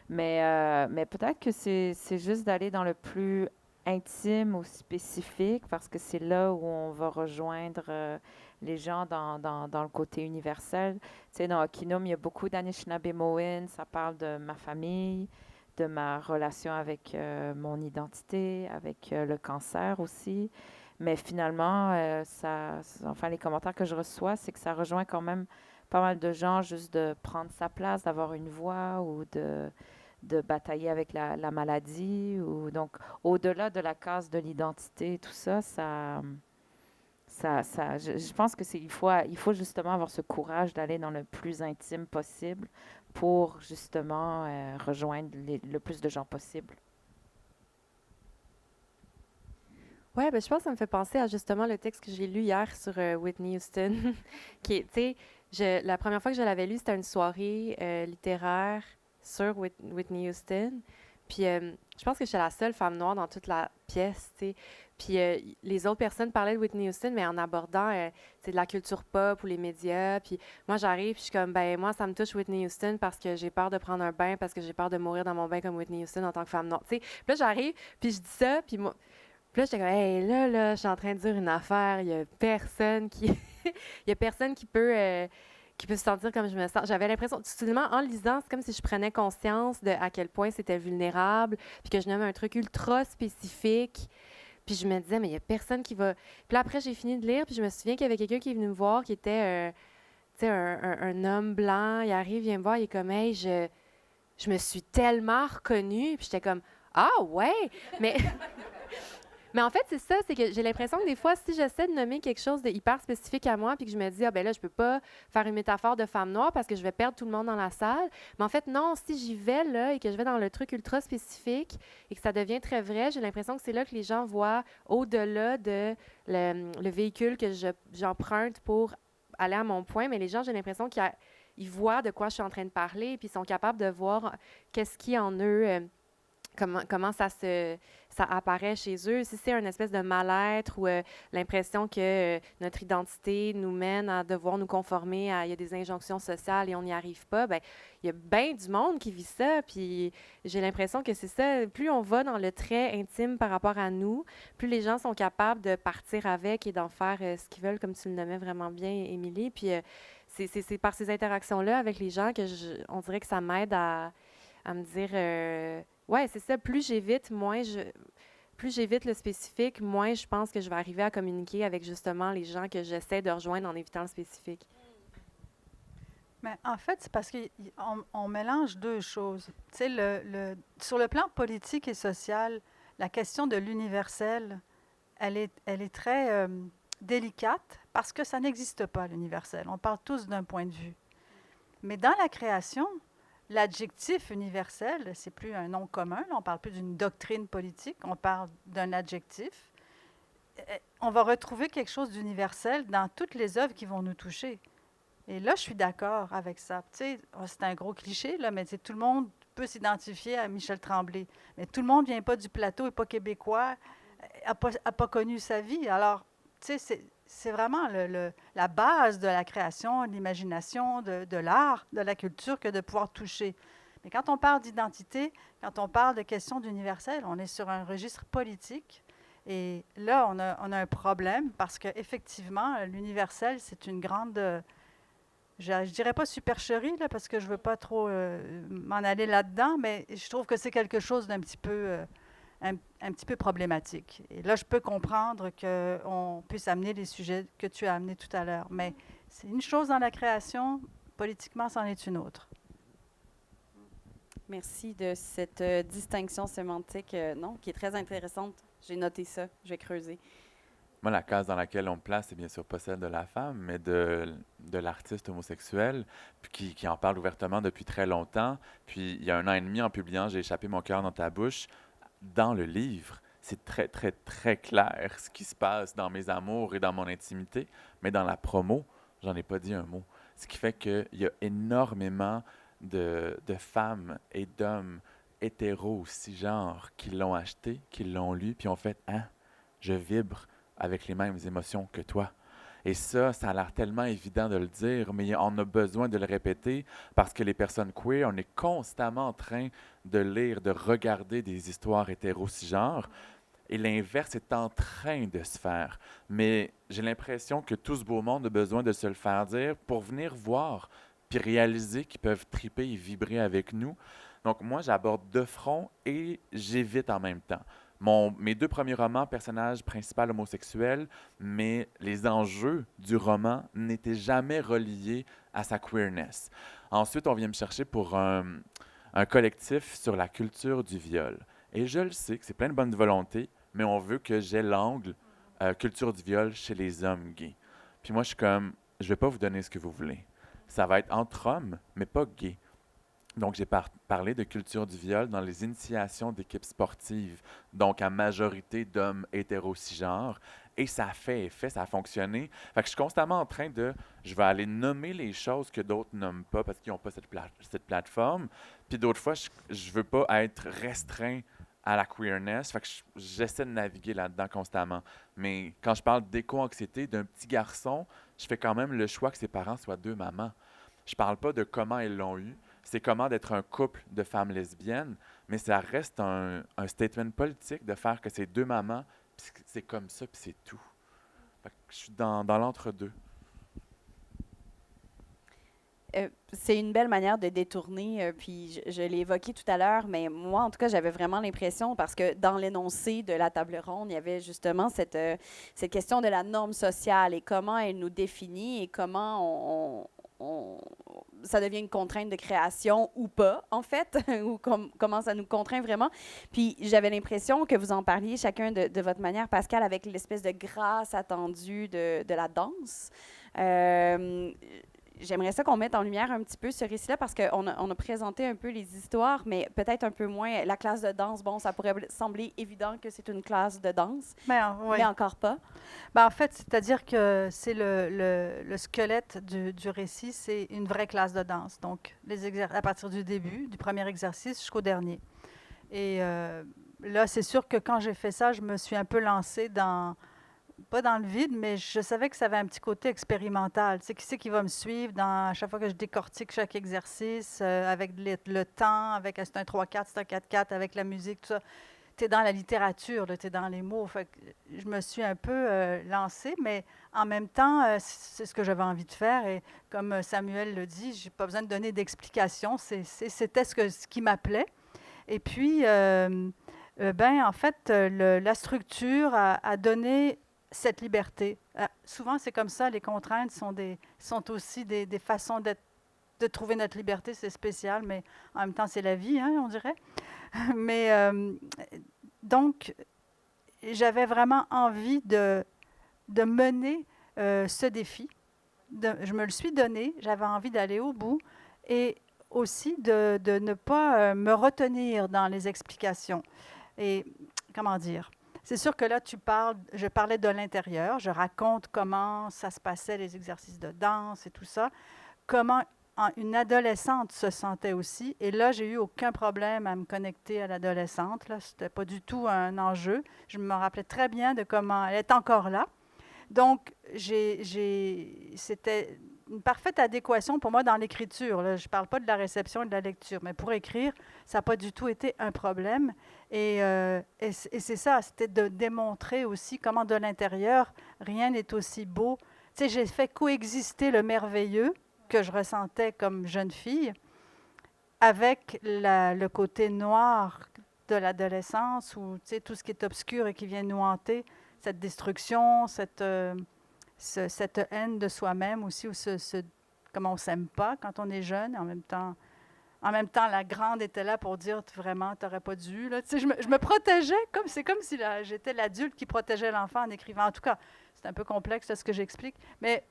Mais peut-être que c'est juste d'aller dans le plus intime ou spécifique, parce que c'est là où on va rejoindre les gens dans le côté universel. Tu sais, dans Okinum, il y a beaucoup d'Anishinaabemowin, ça parle de ma famille, de ma relation avec mon identité, avec le cancer aussi. Mais finalement, enfin, les commentaires que je reçois, c'est que ça rejoint quand même pas mal de gens, juste de prendre sa place, d'avoir une voix ou de batailler avec la maladie. Donc, au-delà de la case de l'identité, tout ça, je pense que il faut justement avoir ce courage d'aller dans le plus intime possible pour justement rejoindre le plus de gens possible. Oui, ben, je pense que ça me fait penser à justement le texte que j'ai lu hier sur Whitney Houston, qui est, tu sais, la première fois que je l'avais lu, c'était une soirée littéraire sur Whitney Houston. Puis je pense que j'étais la seule femme noire dans toute la pièce, tu sais. Puis les autres personnes parlaient de Whitney Houston, mais en abordant de la culture pop ou les médias. Puis moi, j'arrive, puis je suis comme, ben moi, ça me touche Whitney Houston parce que j'ai peur de prendre un bain, parce que j'ai peur de mourir dans mon bain comme Whitney Houston en tant que femme noire, tu sais. Puis là, j'arrive, puis je dis ça, puis moi... Puis là, j'étais comme, hey, là, je suis en train de dire une affaire, il y a personne qui... il y a personne qui peut se sentir comme je me sens. J'avais l'impression, seulement en lisant, c'est comme si je prenais conscience de à quel point c'était vulnérable, puis que je nommais un truc ultra spécifique. Puis je me disais, mais il n'y a personne qui va... Puis là, après, j'ai fini de lire, puis je me souviens qu'il y avait quelqu'un qui est venu me voir, qui était un homme blanc. Il arrive, il vient me voir, il est comme, hey, je me suis tellement reconnue. Puis j'étais comme, ah ouais! Mais... Mais en fait, c'est ça, c'est que j'ai l'impression que des fois, si j'essaie de nommer quelque chose de hyper spécifique à moi, puis que je me dis, ah ben là, je peux pas faire une métaphore de femme noire parce que je vais perdre tout le monde dans la salle. Mais en fait, non, si j'y vais là et que je vais dans le truc ultra spécifique et que ça devient très vrai, j'ai l'impression que c'est là que les gens voient au-delà de le véhicule que j'emprunte pour aller à mon point. Mais les gens, j'ai l'impression qu'ils voient de quoi je suis en train de parler, puis ils sont capables de voir qu'est-ce qui en eux... comment ça apparaît chez eux. Si c'est une espèce de mal-être ou l'impression que notre identité nous mène à devoir nous conformer à il y a des injonctions sociales et on n'y arrive pas, ben il y a bien du monde qui vit ça. Puis j'ai l'impression que c'est ça. Plus on va dans le très intime par rapport à nous, plus les gens sont capables de partir avec et d'en faire ce qu'ils veulent, comme tu le nommais vraiment bien, Émilie. Puis c'est par ces interactions-là avec les gens que on dirait que ça m'aide à me dire ouais, c'est ça. Plus j'évite le spécifique, moins je pense que je vais arriver à communiquer avec justement les gens que j'essaie de rejoindre en évitant le spécifique. Mais en fait, c'est parce qu'on mélange deux choses. Tu sais, sur le plan politique et social, la question de l'universel, elle est très délicate parce que ça n'existe pas, l'universel. On parle tous d'un point de vue. Mais dans la création, l'adjectif universel, c'est plus un nom commun. Là, on ne parle plus d'une doctrine politique, on parle d'un adjectif. On va retrouver quelque chose d'universel dans toutes les œuvres qui vont nous toucher. Et là, je suis d'accord avec ça. Tu sais, c'est un gros cliché, là, mais tout le monde peut s'identifier à Michel Tremblay. Mais tout le monde ne vient pas du plateau, n'est pas québécois, n'a pas connu sa vie. Alors, tu sais, c'est vraiment la base de la création, de l'imagination, de l'art, de la culture, que de pouvoir toucher. Mais quand on parle d'identité, quand on parle de questions d'universel, on est sur un registre politique. Et là, on a un problème parce qu'effectivement, l'universel, c'est une grande... je dirais pas supercherie, là, parce que je ne veux pas trop m'en aller là-dedans, mais je trouve que c'est quelque chose d'un petit peu... un petit peu problématique. Et là, je peux comprendre qu'on puisse amener les sujets que tu as amenés tout à l'heure. Mais c'est une chose dans la création, politiquement, c'en est une autre. Merci de cette distinction sémantique, qui est très intéressante. J'ai noté ça, je vais creuser. Moi, la case dans laquelle on me place, c'est bien sûr pas celle de la femme, mais de l'artiste homosexuel, puis qui en parle ouvertement depuis très longtemps. Puis il y a 1 an et demi, en publiant « J'ai échappé mon cœur dans ta bouche », dans le livre, c'est très, très, très clair ce qui se passe dans mes amours et dans mon intimité, mais dans la promo, j'en ai pas dit un mot. Ce qui fait qu'il y a énormément de femmes et d'hommes hétéros, cisgenres, qui l'ont acheté, qui l'ont lu, puis ont fait « Hein, je vibre avec les mêmes émotions que toi ». Et ça a l'air tellement évident de le dire, mais on a besoin de le répéter parce que les personnes queer, on est constamment en train de lire, de regarder des histoires hétéro-cisgenres, et l'inverse est en train de se faire. Mais j'ai l'impression que tout ce beau monde a besoin de se le faire dire pour venir voir, puis réaliser qu'ils peuvent triper et vibrer avec nous. Donc moi, j'aborde de front et j'évite en même temps. Mes 2 premiers romans, personnage principal homosexuel, mais les enjeux du roman n'étaient jamais reliés à sa queerness. Ensuite, on vient me chercher pour un collectif sur la culture du viol. Et je le sais que c'est plein de bonne volonté, mais on veut que j'ai l'angle culture du viol chez les hommes gays. Puis moi, je suis comme, je ne vais pas vous donner ce que vous voulez. Ça va être entre hommes, mais pas gays. Donc, j'ai parlé de culture du viol dans les initiations d'équipes sportives, donc à majorité d'hommes hétéro-cisgenres, et ça a fait effet, ça a fonctionné. Fait que je suis constamment en train je vais aller nommer les choses que d'autres nomment pas parce qu'ils n'ont pas cette plateforme, puis d'autres fois, je veux pas être restreint à la queerness, fait que j'essaie de naviguer là-dedans constamment. Mais quand je parle d'éco-anxiété d'un petit garçon, je fais quand même le choix que ses parents soient 2 mamans. Je parle pas de comment ils l'ont eu, c'est comment d'être un couple de femmes lesbiennes, mais ça reste un statement politique de faire que c'est 2 mamans, puis c'est comme ça, puis c'est tout. Fait que je suis dans l'entre-deux. C'est une belle manière de détourner, puis je l'ai évoqué tout à l'heure, mais moi, en tout cas, j'avais vraiment l'impression, parce que dans l'énoncé de la table ronde, il y avait justement cette question de la norme sociale et comment elle nous définit et comment ça devient une contrainte de création ou pas, en fait, ou comment ça nous contraint vraiment. Puis j'avais l'impression que vous en parliez chacun de votre manière, Pascal, avec l'espèce de grâce attendue de la danse. J'aimerais ça qu'on mette en lumière un petit peu ce récit-là parce qu'on a présenté un peu les histoires, mais peut-être un peu moins la classe de danse. Bon, ça pourrait sembler évident que c'est une classe de danse, mais encore pas. En fait, c'est-à-dire que c'est le squelette du récit, c'est une vraie classe de danse. Donc, à partir du début, du premier exercice jusqu'au dernier. Et là, c'est sûr que quand j'ai fait ça, je me suis un peu lancée pas dans le vide, mais je savais que ça avait un petit côté expérimental. Tu sais, qui c'est qui va me suivre à chaque fois que je décortique chaque exercice, avec le temps, avec c'est un 3-4, c'est un 4-4, avec la musique, tout ça. Tu es dans la littérature, tu es dans les mots. Fait que je me suis un peu lancée, mais en même temps, c'est ce que j'avais envie de faire. Et comme Samuel le dit, je n'ai pas besoin de donner d'explications. C'était ce qui m'appelait. Et puis, en fait, la structure a donné cette liberté. Souvent, c'est comme ça, les contraintes sont aussi des façons de trouver notre liberté. C'est spécial, mais en même temps, c'est la vie, hein, on dirait. Mais donc, j'avais vraiment envie de mener ce défi. Je me le suis donné, j'avais envie d'aller au bout et aussi de ne pas me retenir dans les explications. Et comment dire? C'est sûr que là, je parlais de l'intérieur, je raconte comment ça se passait, les exercices de danse et tout ça, comment une adolescente se sentait aussi. Et là, j'ai eu aucun problème à me connecter à l'adolescente. Ce n'était pas du tout un enjeu. Je me rappelais très bien de comment elle est encore là. Donc, c'était une parfaite adéquation pour moi dans l'écriture. Je ne parle pas de la réception et de la lecture, mais pour écrire, ça n'a pas du tout été un problème. Et c'est ça, c'était de démontrer aussi comment de l'intérieur, rien n'est aussi beau. Tu sais, j'ai fait coexister le merveilleux que je ressentais comme jeune fille avec le côté noir de l'adolescence, ou tu sais, tout ce qui est obscur et qui vient nous hanter, cette destruction, cette haine de soi-même aussi, ou comment on ne s'aime pas quand on est jeune. En même temps, la grande était là pour dire vraiment, tu n'aurais pas dû. Là. Tu sais, je me protégeais, c'est comme si j'étais l'adulte qui protégeait l'enfant en écrivant. En tout cas, c'est un peu complexe ce que j'explique. Mais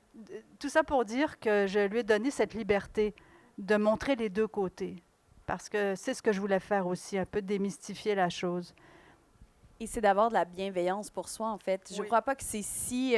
tout ça pour dire que je lui ai donné cette liberté de montrer les deux côtés. Parce que c'est ce que je voulais faire aussi, un peu démystifier la chose. Et c'est d'avoir de la bienveillance pour soi, en fait. Je ne crois pas que c'est si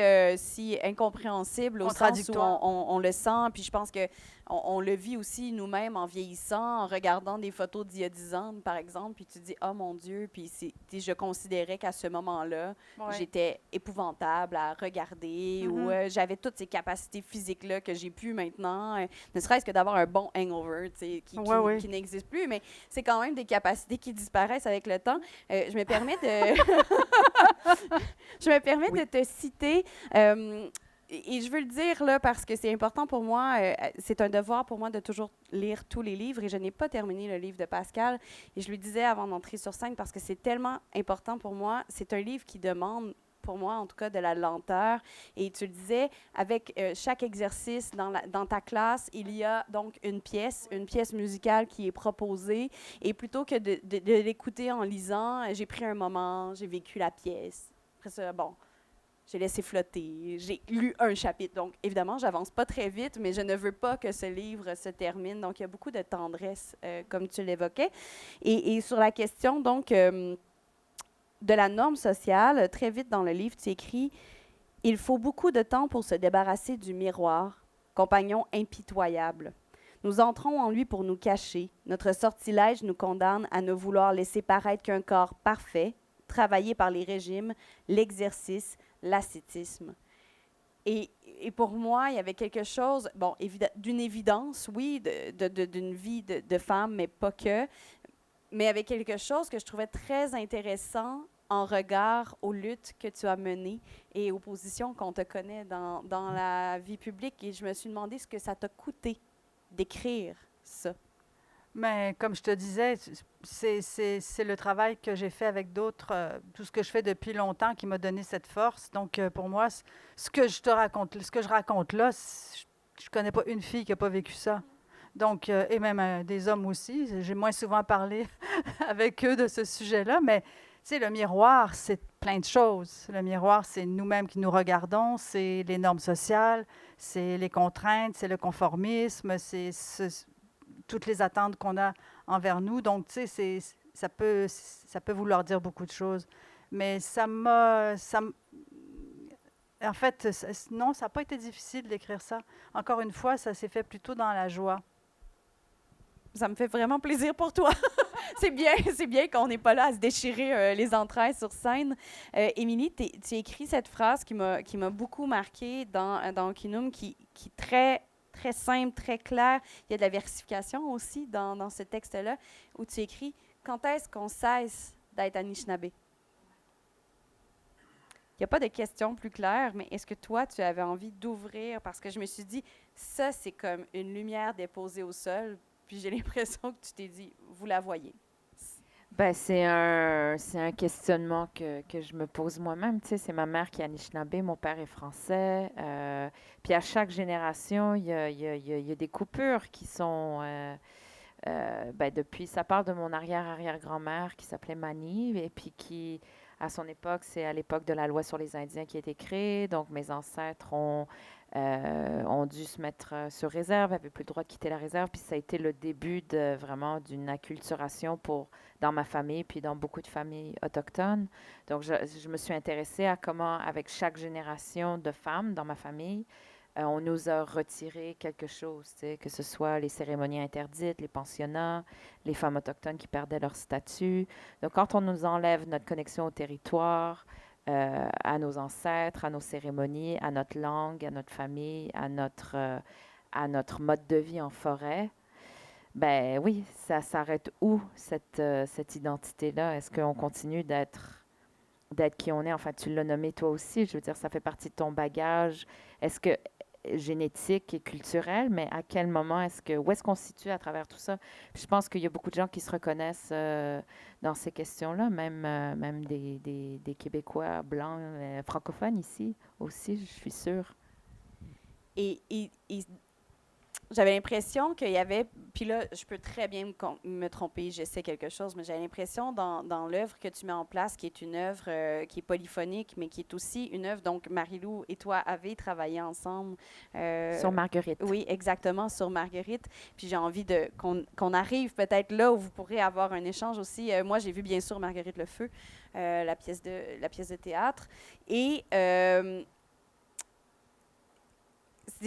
incompréhensible au sens où on le sent. Puis je pense qu'on le vit aussi nous-mêmes en vieillissant, en regardant des photos d'il y a 10 ans, par exemple. Puis tu te dis, oh mon Dieu. Puis je considérais qu'à ce moment-là, j'étais épouvantable à regarder ou j'avais toutes ces capacités physiques-là que j'ai plus maintenant. Ne serait-ce que d'avoir un bon hangover, qui n'existe plus. Mais c'est quand même des capacités qui disparaissent avec le temps. Je me permets de... de te citer, et je veux le dire là parce que c'est important pour moi, c'est un devoir pour moi de toujours lire tous les livres, et je n'ai pas terminé le livre de Pascal, et je lui disais avant d'entrer sur scène parce que c'est tellement important pour moi, c'est un livre qui demande, pour moi en tout cas, de la lenteur, et tu le disais, avec chaque exercice dans ta classe, il y a donc une pièce musicale qui est proposée, et plutôt que de l'écouter en lisant, j'ai pris un moment, j'ai vécu la pièce. Après ça, j'ai laissé flotter, j'ai lu un chapitre. Donc, évidemment, j'avance pas très vite, mais je ne veux pas que ce livre se termine. Donc, il y a beaucoup de tendresse, comme tu l'évoquais. Et sur la question, donc... de la norme sociale, très vite dans le livre, tu écris « Il faut beaucoup de temps pour se débarrasser du miroir, compagnon impitoyable. Nous entrons en lui pour nous cacher. Notre sortilège nous condamne à ne vouloir laisser paraître qu'un corps parfait, travaillé par les régimes, l'exercice, l'ascétisme. » Et pour moi, il y avait quelque chose, d'une évidence, oui, d'une vie de femme, mais pas que, mais avec quelque chose que je trouvais très intéressant en regard aux luttes que tu as menées et aux positions qu'on te connaît dans la vie publique. Et je me suis demandé ce que ça t'a coûté d'écrire ça. Mais comme je te disais, c'est le travail que j'ai fait avec d'autres, tout ce que je fais depuis longtemps qui m'a donné cette force. Donc, pour moi, ce que je raconte là, je ne connais pas une fille qui n'a pas vécu ça. Donc, et même des hommes aussi. J'ai moins souvent parlé avec eux de ce sujet-là, mais tu sais, le miroir, c'est plein de choses. Le miroir, c'est nous-mêmes qui nous regardons, c'est les normes sociales, c'est les contraintes, c'est le conformisme, c'est toutes les attentes qu'on a envers nous. Donc, tu sais, ça peut vouloir dire beaucoup de choses. Mais en fait, non, ça n'a pas été difficile d'écrire ça. Encore une fois, ça s'est fait plutôt dans la joie. Ça me fait vraiment plaisir pour toi. c'est bien qu'on n'est pas là à se déchirer les entrailles sur scène. Émilie, tu écris cette phrase qui m'a beaucoup marquée dans Okinum, qui est très, très simple, très claire. Il y a de la versification aussi dans ce texte-là, où tu écris « Quand est-ce qu'on cesse d'être Anishinaabe? » Il n'y a pas de question plus claire, mais est-ce que toi, tu avais envie d'ouvrir? Parce que je me suis dit, ça, c'est comme une lumière déposée au sol, puis j'ai l'impression que tu t'es dit, vous la voyez. Ben, c'est un questionnement que je me pose moi-même. Tu sais, c'est ma mère qui est Anishinaabe, mon père est français. Puis à chaque génération, il y a des coupures qui sont... ben, depuis, ça part de mon arrière-arrière-grand-mère qui s'appelait Mani, et puis qui, à son époque, c'est à l'époque de la loi sur les Indiens qui a été créée. Donc, mes ancêtres ont dû se mettre sur réserve, n'avaient plus le droit de quitter la réserve. Puis ça a été le début vraiment d'une acculturation dans ma famille, puis dans beaucoup de familles autochtones. Donc, je me suis intéressée à comment, avec chaque génération de femmes dans ma famille, on nous a retiré quelque chose, tu sais, que ce soit les cérémonies interdites, les pensionnats, les femmes autochtones qui perdaient leur statut. Donc, quand on nous enlève notre connexion au territoire, à nos ancêtres, à nos cérémonies, à notre langue, à notre famille, à notre mode de vie en forêt, ben oui, ça s'arrête où, cette identité-là? Est-ce qu'on continue d'être qui on est? Enfin, tu l'as nommé toi aussi, je veux dire, ça fait partie de ton bagage. Est-ce que génétique et culturel, mais à quel moment où est-ce qu'on se situe à travers tout ça? Puis je pense qu'il y a beaucoup de gens qui se reconnaissent dans ces questions-là, même des Québécois blancs, francophones ici aussi, je suis sûre. Et j'avais l'impression qu'il y avait, puis là, je peux très bien me tromper, je sais quelque chose, mais j'avais l'impression dans l'œuvre que tu mets en place, qui est une œuvre qui est polyphonique, mais qui est aussi une œuvre, donc Marie-Lou et toi avez travaillé ensemble. Sur Marguerite. Oui, exactement, sur Marguerite. Puis j'ai envie qu'on arrive peut-être là où vous pourrez avoir un échange aussi. Moi, j'ai vu bien sûr Marguerite Le Feu, la pièce de théâtre. Et c'est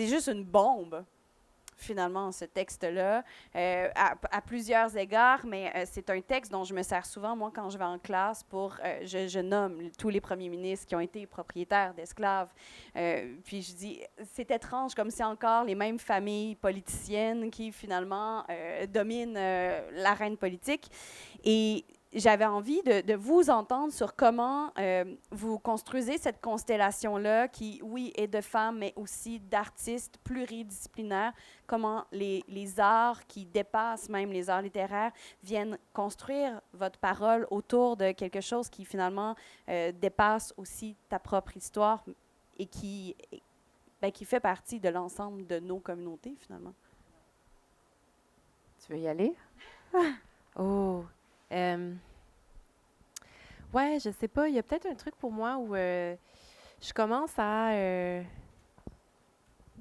juste une bombe, finalement, ce texte-là, à plusieurs égards, mais c'est un texte dont je me sers souvent, moi, quand je vais en classe, je nomme tous les premiers ministres qui ont été propriétaires d'esclaves. Puis je dis, c'est étrange, comme si encore les mêmes familles politiciennes qui, finalement, dominent l'arène politique. Et j'avais envie de vous entendre sur comment vous construisez cette constellation-là qui, oui, est de femmes, mais aussi d'artistes pluridisciplinaires, comment les arts qui dépassent même les arts littéraires viennent construire votre parole autour de quelque chose qui, finalement, dépasse aussi ta propre histoire et qui fait partie de l'ensemble de nos communautés, finalement. Tu veux y aller? Oh! Ouais, je sais pas. Il y a peut-être un truc pour moi où je commence à...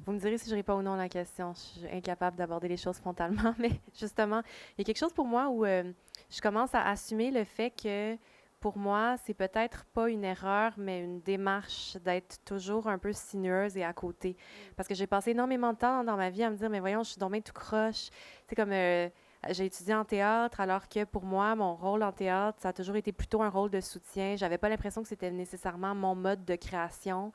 vous me direz si je réponds ou non à la question. Je suis incapable d'aborder les choses frontalement, mais justement, il y a quelque chose pour moi où je commence à assumer le fait que pour moi, c'est peut-être pas une erreur, mais une démarche d'être toujours un peu sinueuse et à côté. Parce que j'ai passé énormément de temps dans ma vie à me dire, mais voyons, je suis donc bien tout croche. C'est comme... j'ai étudié en théâtre, alors que pour moi, mon rôle en théâtre, ça a toujours été plutôt un rôle de soutien. J'avais pas l'impression que c'était nécessairement mon mode de création,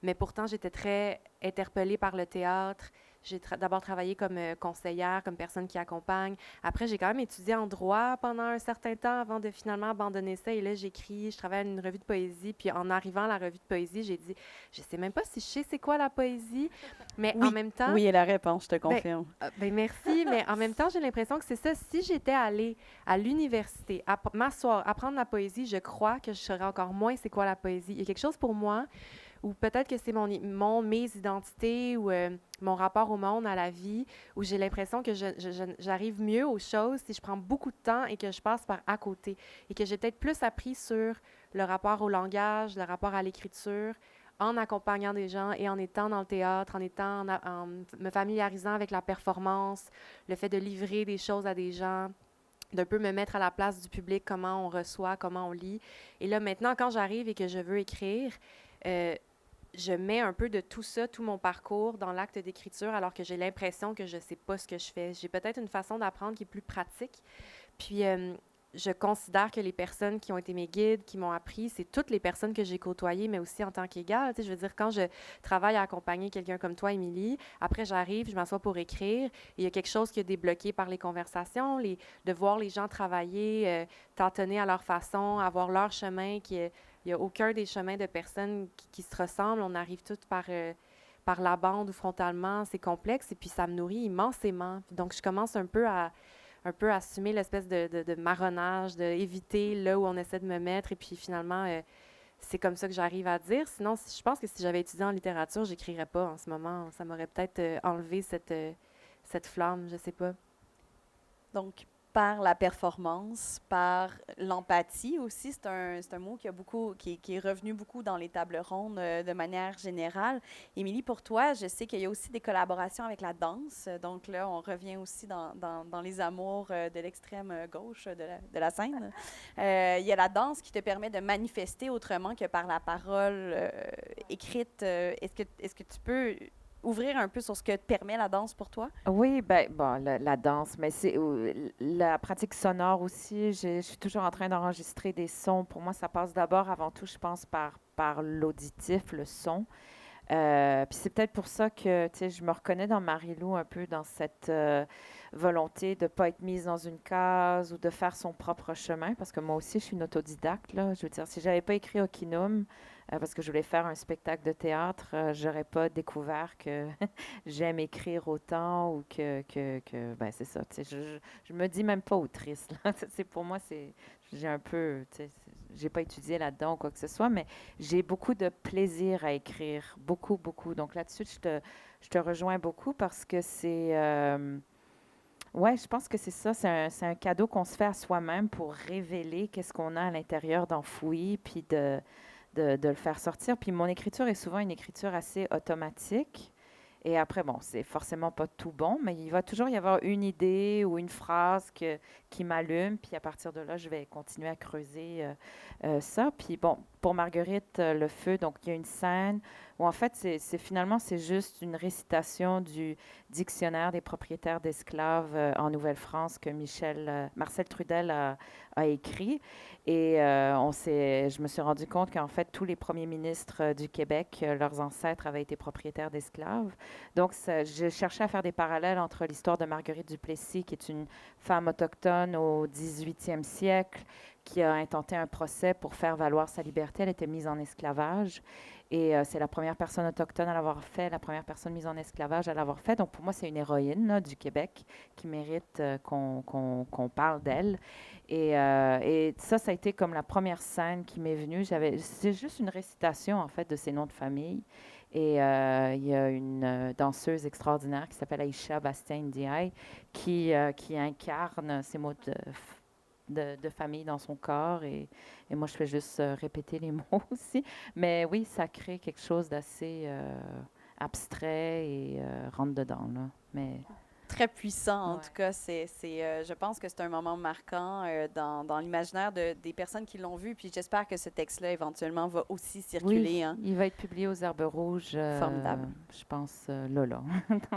mais pourtant, j'étais très interpellée par le théâtre. J'ai d'abord travaillé comme conseillère, comme personne qui accompagne. Après, j'ai quand même étudié en droit pendant un certain temps avant de finalement abandonner ça. Et là, j'écris, je travaille à une revue de poésie. Puis en arrivant à la revue de poésie, j'ai dit, je sais même pas si je sais c'est quoi la poésie, mais Oui, en même temps... oui, est la réponse, je te confirme. Ben merci, mais en même temps, j'ai l'impression que c'est ça. Si j'étais allée à l'université, m'asseoir, apprendre la poésie, je crois que je saurais encore moins c'est quoi la poésie. Il y a quelque chose pour moi, ou peut-être que c'est mes identités ou mon rapport au monde, à la vie, où j'ai l'impression que j'arrive mieux aux choses si je prends beaucoup de temps et que je passe par à côté. Et que j'ai peut-être plus appris sur le rapport au langage, le rapport à l'écriture, en accompagnant des gens et en étant dans le théâtre, en me familiarisant avec la performance, le fait de livrer des choses à des gens, d'un peu me mettre à la place du public, comment on reçoit, comment on lit. Et là, maintenant, quand j'arrive et que je veux écrire, je mets un peu de tout ça, tout mon parcours dans l'acte d'écriture, alors que j'ai l'impression que je ne sais pas ce que je fais. J'ai peut-être une façon d'apprendre qui est plus pratique. Puis, je considère que les personnes qui ont été mes guides, qui m'ont appris, c'est toutes les personnes que j'ai côtoyées, mais aussi en tant qu'égale. Tu sais, je veux dire, quand je travaille à accompagner quelqu'un comme toi, Émilie, après, j'arrive, je m'assois pour écrire, et il y a quelque chose qui est débloqué par les conversations, de voir les gens travailler, tâtonner à leur façon, avoir leur chemin, il n'y a aucun des chemins de personnes qui se ressemblent. On arrive toutes par la bande ou frontalement, c'est complexe, et puis ça me nourrit immensément. Donc, je commence un peu à assumer l'espèce de marronnage, d'éviter là où on essaie de me mettre. Et puis finalement, c'est comme ça que j'arrive à dire. Sinon, je pense que si j'avais étudié en littérature, j'écrirais pas en ce moment. Ça m'aurait peut-être enlevé cette flamme, je sais pas. Donc, par la performance, par l'empathie aussi, c'est un mot qui est revenu beaucoup dans les tables rondes de manière générale. Émilie, pour toi, je sais qu'il y a aussi des collaborations avec la danse. Donc là, on revient aussi dans les amours de l'extrême gauche de la scène. Il y a la danse qui te permet de manifester autrement que par la parole écrite. Est-ce que tu peux ouvrir un peu sur ce que te permet la danse pour toi? Oui, ben bon, la danse, mais c'est la pratique sonore aussi. Je suis toujours en train d'enregistrer des sons. Pour moi, ça passe d'abord, avant tout, je pense, par l'auditif, le son. Puis c'est peut-être pour ça que, tu sais, je me reconnais dans Marie-Lou un peu dans cette volonté de ne pas être mise dans une case ou de faire son propre chemin, parce que moi aussi, je suis une autodidacte, là. Je veux dire, si j'avais pas écrit Okinum, parce que je voulais faire un spectacle de théâtre, j'aurais pas découvert que j'aime écrire autant ou ben c'est ça, tu sais, je me dis même pas autrice, là. Pour moi, j'ai un peu, tu sais, j'ai pas étudié là-dedans ou quoi que ce soit, mais j'ai beaucoup de plaisir à écrire, beaucoup, beaucoup. Donc là-dessus, je te rejoins beaucoup parce que ouais, je pense que c'est ça, c'est un cadeau qu'on se fait à soi-même pour révéler qu'est-ce qu'on a à l'intérieur d'enfoui, puis de le faire sortir. Puis mon écriture est souvent une écriture assez automatique. Et après, bon, c'est forcément pas tout bon, mais il va toujours y avoir une idée ou une phrase qui m'allume. Puis à partir de là, je vais continuer à creuser ça. Puis bon, pour Marguerite, le feu, donc il y a une scène où en fait, finalement, c'est juste une récitation du dictionnaire des propriétaires d'esclaves en Nouvelle-France que Marcel Trudel a écrit. Et je me suis rendu compte qu'en fait, tous les premiers ministres du Québec, leurs ancêtres avaient été propriétaires d'esclaves. Donc, je cherchais à faire des parallèles entre l'histoire de Marguerite Duplessis, qui est une femme autochtone au 18e siècle, qui a intenté un procès pour faire valoir sa liberté. Elle était mise en esclavage. Et c'est la première personne autochtone à l'avoir fait, la première personne mise en esclavage à l'avoir fait. Donc, pour moi, c'est une héroïne là, du Québec qui mérite qu'on parle d'elle. Et ça a été comme la première scène qui m'est venue. C'est juste une récitation, en fait, de ces noms de famille. Et il y a une danseuse extraordinaire qui s'appelle Aïcha Bastien-Ndiaye qui incarne ces mots de famille dans son corps. Et moi, je fais juste répéter les mots aussi. Mais oui, ça crée quelque chose d'assez abstrait et rentre-dedans, là. Mais... Très puissant, en Ouais. tout cas. Je pense que c'est un moment marquant dans l'imaginaire des personnes qui l'ont vu. Puis j'espère que ce texte-là, éventuellement, va aussi circuler. Oui, Hein. il va être publié aux Herbes Rouges, Formidable. je pense, là. Dans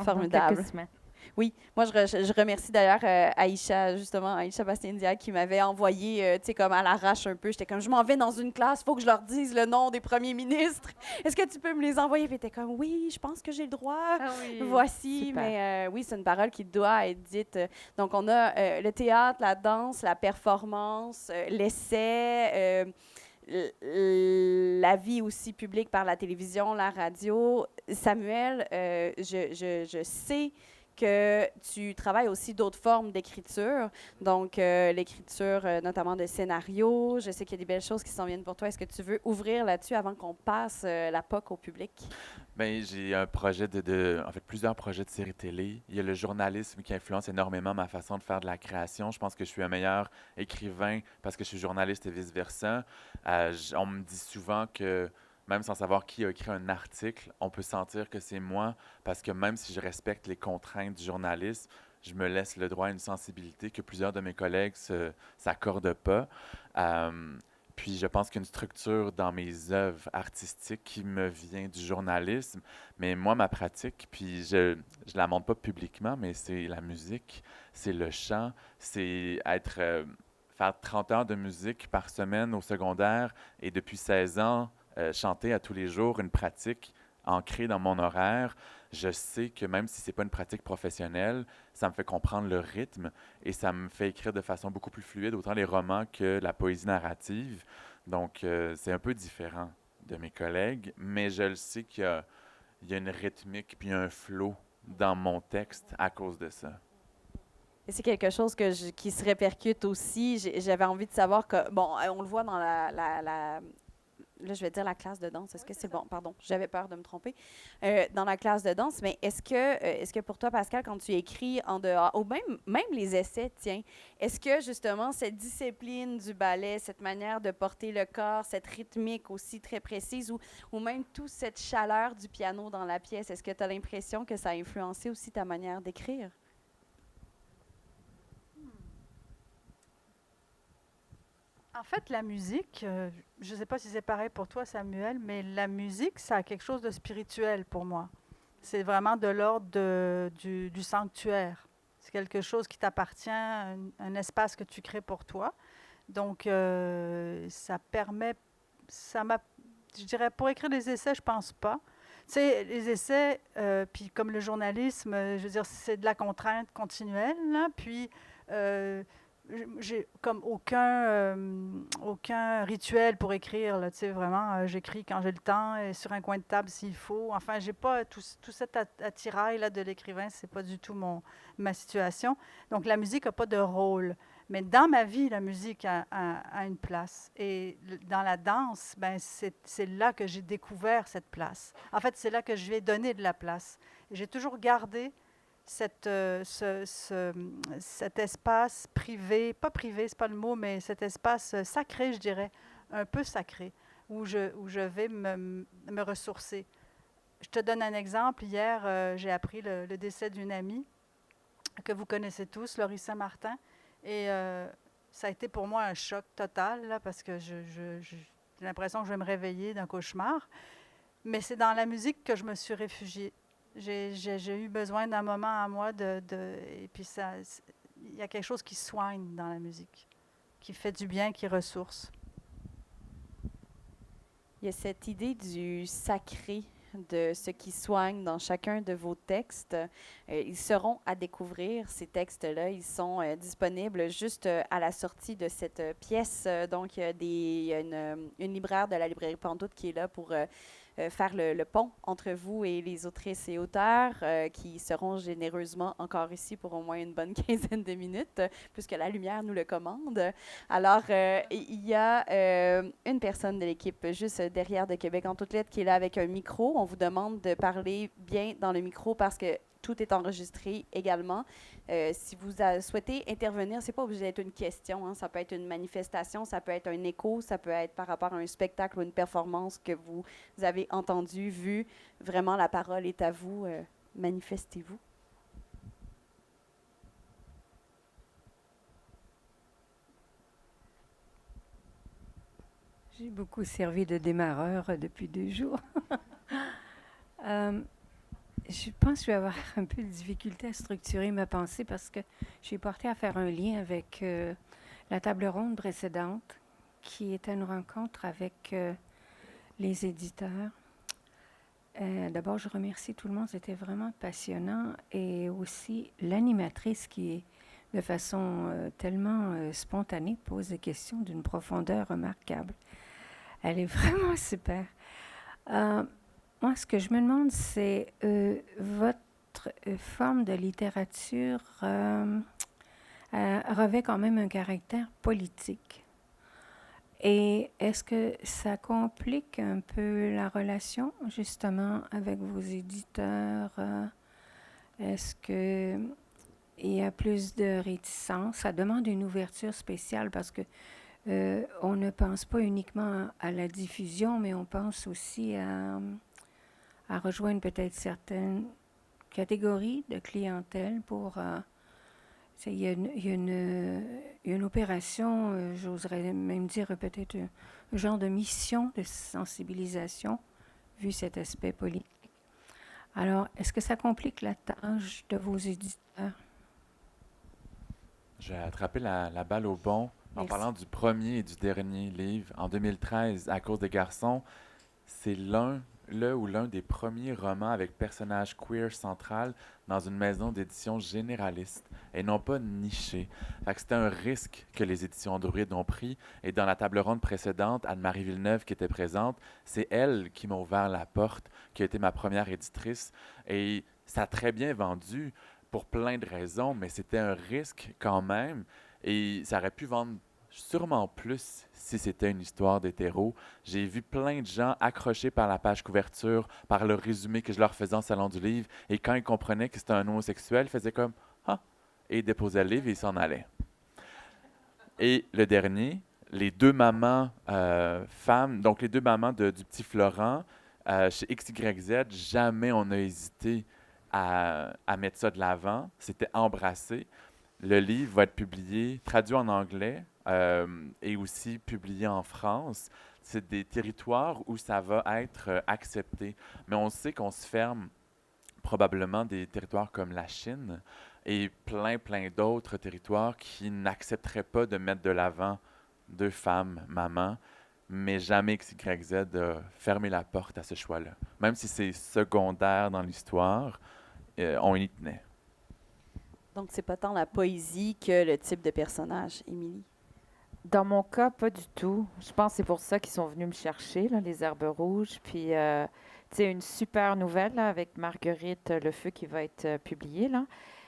Formidable. quelques semaines. Oui, moi, je remercie d'ailleurs Aïcha, justement, Aïcha Bastien-Ndiaye, qui m'avait envoyé, tu sais, comme à l'arrache un peu. J'étais comme, je m'en vais dans une classe, il faut que je leur dise le nom des premiers ministres. Est-ce que tu peux me les envoyer? Puis elle était comme, oui, je pense que j'ai le droit. Voici, Super. mais oui, c'est une parole qui doit être dite. Donc, on a le théâtre, la danse, la performance, l'essai, la vie aussi publique par la télévision, la radio. Samuel, je sais que tu travailles aussi d'autres formes d'écriture, donc l'écriture notamment de scénarios. Je sais qu'il y a des belles choses qui s'en viennent pour toi. Est-ce que tu veux ouvrir là-dessus avant qu'on passe la POC au public? Ben, j'ai un projet en fait, plusieurs projets de séries télé. Il y a le journalisme qui influence énormément ma façon de faire de la création. Je pense que je suis un meilleur écrivain parce que je suis journaliste et vice-versa. On me dit souvent que même sans savoir qui a écrit un article, on peut sentir que c'est moi parce que même si je respecte les contraintes du journalisme, je me laisse le droit à une sensibilité que plusieurs de mes collègues ne s'accordent pas. Puis je pense qu'il y a une structure dans mes œuvres artistiques qui me vient du journalisme. Mais moi, ma pratique, puis je la montre pas publiquement, mais c'est la musique, c'est le chant, c'est faire 30 heures de musique par semaine au secondaire et depuis 16 ans, chanter à tous les jours, une pratique ancrée dans mon horaire, je sais que même si c'est pas une pratique professionnelle, ça me fait comprendre le rythme et ça me fait écrire de façon beaucoup plus fluide, autant les romans que la poésie narrative. Donc, c'est un peu différent de mes collègues, mais je le sais qu'il y a une rythmique puis un flow dans mon texte à cause de ça. Et c'est quelque chose qui se répercute aussi. J'avais envie de savoir que, bon, on le voit dans là, je vais dire la classe de danse. Est-ce que c'est bon? Pardon, j'avais peur de me tromper. Dans la classe de danse, mais est-ce que pour toi, Pascal, quand tu écris en dehors, ou même les essais, tiens, est-ce que justement cette discipline du ballet, cette manière de porter le corps, cette rythmique aussi très précise, ou même toute cette chaleur du piano dans la pièce, est-ce que tu as l'impression que ça a influencé aussi ta manière d'écrire? En fait, la musique, je ne sais pas si c'est pareil pour toi, Samuel, mais la musique, ça a quelque chose de spirituel pour moi. C'est vraiment de l'ordre du sanctuaire. C'est quelque chose qui t'appartient, un espace que tu crées pour toi. Donc, ça permet, je dirais, pour écrire des essais, je pense pas. Tu sais, les essais, puis comme le journalisme, je veux dire, c'est de la contrainte continuelle, là, puis j'ai comme aucun rituel pour écrire, là, tu sais, vraiment, j'écris quand j'ai le temps, et sur un coin de table s'il faut. Enfin, j'ai pas tout cet attirail là de l'écrivain, c'est pas du tout ma situation. Donc, la musique n'a pas de rôle. Mais dans ma vie, la musique a une place. Et dans la danse, ben, c'est là que j'ai découvert cette place. En fait, c'est là que je lui ai donné de la place. J'ai toujours gardé cet espace privé, pas privé, c'est pas le mot, mais cet espace sacré, je dirais, un peu sacré, où je vais me ressourcer. Je te donne un exemple. Hier, j'ai appris le décès d'une amie que vous connaissez tous, Laurie Saint-Martin, et ça a été pour moi un choc total, là, parce que j'ai l'impression que je vais me réveiller d'un cauchemar. Mais c'est dans la musique que je me suis réfugiée. J'ai eu besoin d'un moment à moi et puis il y a quelque chose qui soigne dans la musique, qui fait du bien, qui ressource. Il y a cette idée du sacré, de ce qui soigne dans chacun de vos textes. Ils seront à découvrir, ces textes-là. Ils sont disponibles juste à la sortie de cette pièce. Donc, il y a une libraire de la librairie Pantoute qui est là pour faire le pont entre vous et les autrices et auteurs qui seront généreusement encore ici pour au moins une bonne quinzaine de minutes, puisque la lumière nous le commande. Alors, il y a une personne de l'équipe juste derrière de Québec en toutes lettres qui est là avec un micro. On vous demande de parler bien dans le micro parce que tout est enregistré également. Si vous souhaitez intervenir, c'est pas obligé d'être une question, hein. Ça peut être une manifestation, ça peut être un écho, ça peut être par rapport à un spectacle ou une performance que vous avez entendu, vu. Vraiment, la parole est à vous. Manifestez-vous. J'ai beaucoup servi de démarreur depuis 2 jours. Je pense que je vais avoir un peu de difficulté à structurer ma pensée parce que j'ai porté à faire un lien avec la table ronde précédente, qui était une rencontre avec les éditeurs. D'abord, je remercie tout le monde, c'était vraiment passionnant. Et aussi l'animatrice qui, de façon tellement spontanée, pose des questions d'une profondeur remarquable. Elle est vraiment super. Moi, ce que je me demande, c'est votre forme de littérature revêt quand même un caractère politique. Et est-ce que ça complique un peu la relation, justement, avec vos éditeurs? Est-ce qu'il y a plus de réticence? Ça demande une ouverture spéciale parce que on ne pense pas uniquement à la diffusion, mais on pense aussi à rejoindre peut-être certaines catégories de clientèle pour... il y a une opération, j'oserais même dire peut-être un genre de mission de sensibilisation, vu cet aspect politique. Alors, est-ce que ça complique la tâche de vos éditeurs? Je vais attraper la balle au bon. En Merci. parlant du premier et du dernier livre, en 2013, À cause des garçons, c'est l'un des premiers romans avec personnage queer central dans une maison d'édition généraliste et non pas nichée. Fait que c'était un risque que les éditions Druide ont pris. Et dans la table ronde précédente, Anne-Marie Villeneuve qui était présente, c'est elle qui m'a ouvert la porte, qui a été ma première éditrice. Et ça a très bien vendu pour plein de raisons, mais c'était un risque quand même. Et ça aurait pu vendre sûrement plus si c'était une histoire d'hétéro. J'ai vu plein de gens accrochés par la page couverture, par le résumé que je leur faisais en salon du livre, et quand ils comprenaient que c'était un homosexuel, ils faisaient comme « Ah! » et ils déposaient le livre et ils s'en allaient. Et le dernier, les deux mamans femmes, donc les deux mamans du petit Florent, chez XYZ, jamais on a hésité à mettre ça de l'avant. C'était embrassé. Le livre va être publié, traduit en anglais et aussi publié en France. C'est des territoires où ça va être accepté. Mais on sait qu'on se ferme probablement des territoires comme la Chine et plein d'autres territoires qui n'accepteraient pas de mettre de l'avant deux femmes, mamans, mais jamais XYZ a fermé la porte à ce choix-là. Même si c'est secondaire dans l'histoire, on y tenait. Donc, c'est pas tant la poésie que le type de personnage, Émilie. Dans mon cas, pas du tout. Je pense que c'est pour ça qu'ils sont venus me chercher, là, les Herbes rouges. Puis, tu sais, une super nouvelle là, avec Marguerite Le Feu qui va être publiée, là.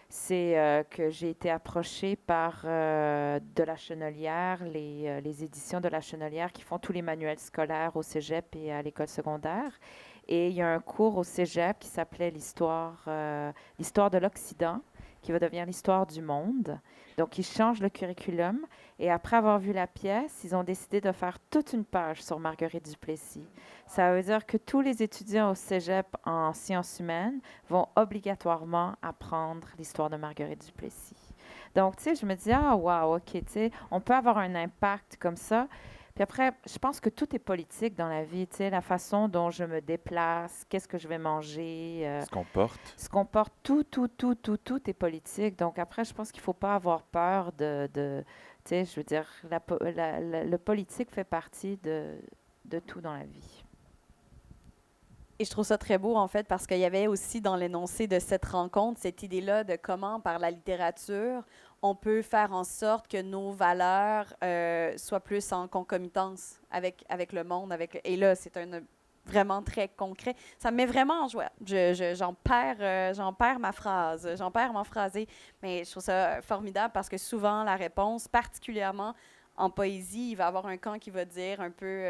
C'est que j'ai été approchée par de la Chenelière, les éditions de la Chenelière qui font tous les manuels scolaires au cégep et à l'école secondaire. Et il y a un cours au cégep qui s'appelait l'histoire de l'Occident, qui va devenir l'histoire du monde. Donc, ils changent le curriculum. Et après avoir vu la pièce, ils ont décidé de faire toute une page sur Marguerite Duplessis. Ça veut dire que tous les étudiants au cégep en sciences humaines vont obligatoirement apprendre l'histoire de Marguerite Duplessis. Donc, tu sais, je me dis, ah, wow, OK, tu sais, on peut avoir un impact comme ça. Puis après, je pense que tout est politique dans la vie, tu sais, la façon dont je me déplace, qu'est-ce que je vais manger, ce qu'on porte, tout est politique. Donc après, je pense qu'il ne faut pas avoir peur tu sais, je veux dire, le politique fait partie de tout dans la vie. Et je trouve ça très beau, en fait, parce qu'il y avait aussi dans l'énoncé de cette rencontre cette idée-là de comment, par la littérature, on peut faire en sorte que nos valeurs soient plus en concomitance avec le monde. Et là, c'est vraiment très concret. Ça me met vraiment en joie. J'en perds ma phrase, j'en perds mon phrasé. Mais je trouve ça formidable parce que souvent, la réponse, particulièrement en poésie, il va y avoir un camp qui va dire un peu,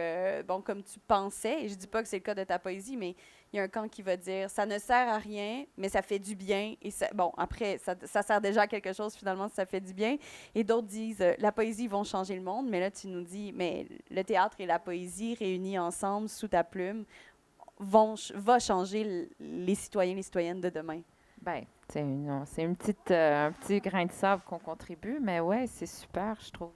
bon, comme tu pensais, et je dis pas que c'est le cas de ta poésie, mais il y a un camp qui va dire, ça ne sert à rien, mais ça fait du bien. Et bon, après, ça sert déjà à quelque chose, finalement, si ça fait du bien. Et d'autres disent, la poésie vont changer le monde, mais là, tu nous dis, mais le théâtre et la poésie réunis ensemble, sous ta plume, va changer les citoyens et les citoyennes de demain. Bien, c'est un petit grain de sable qu'on contribue, mais ouais, c'est super, je trouve.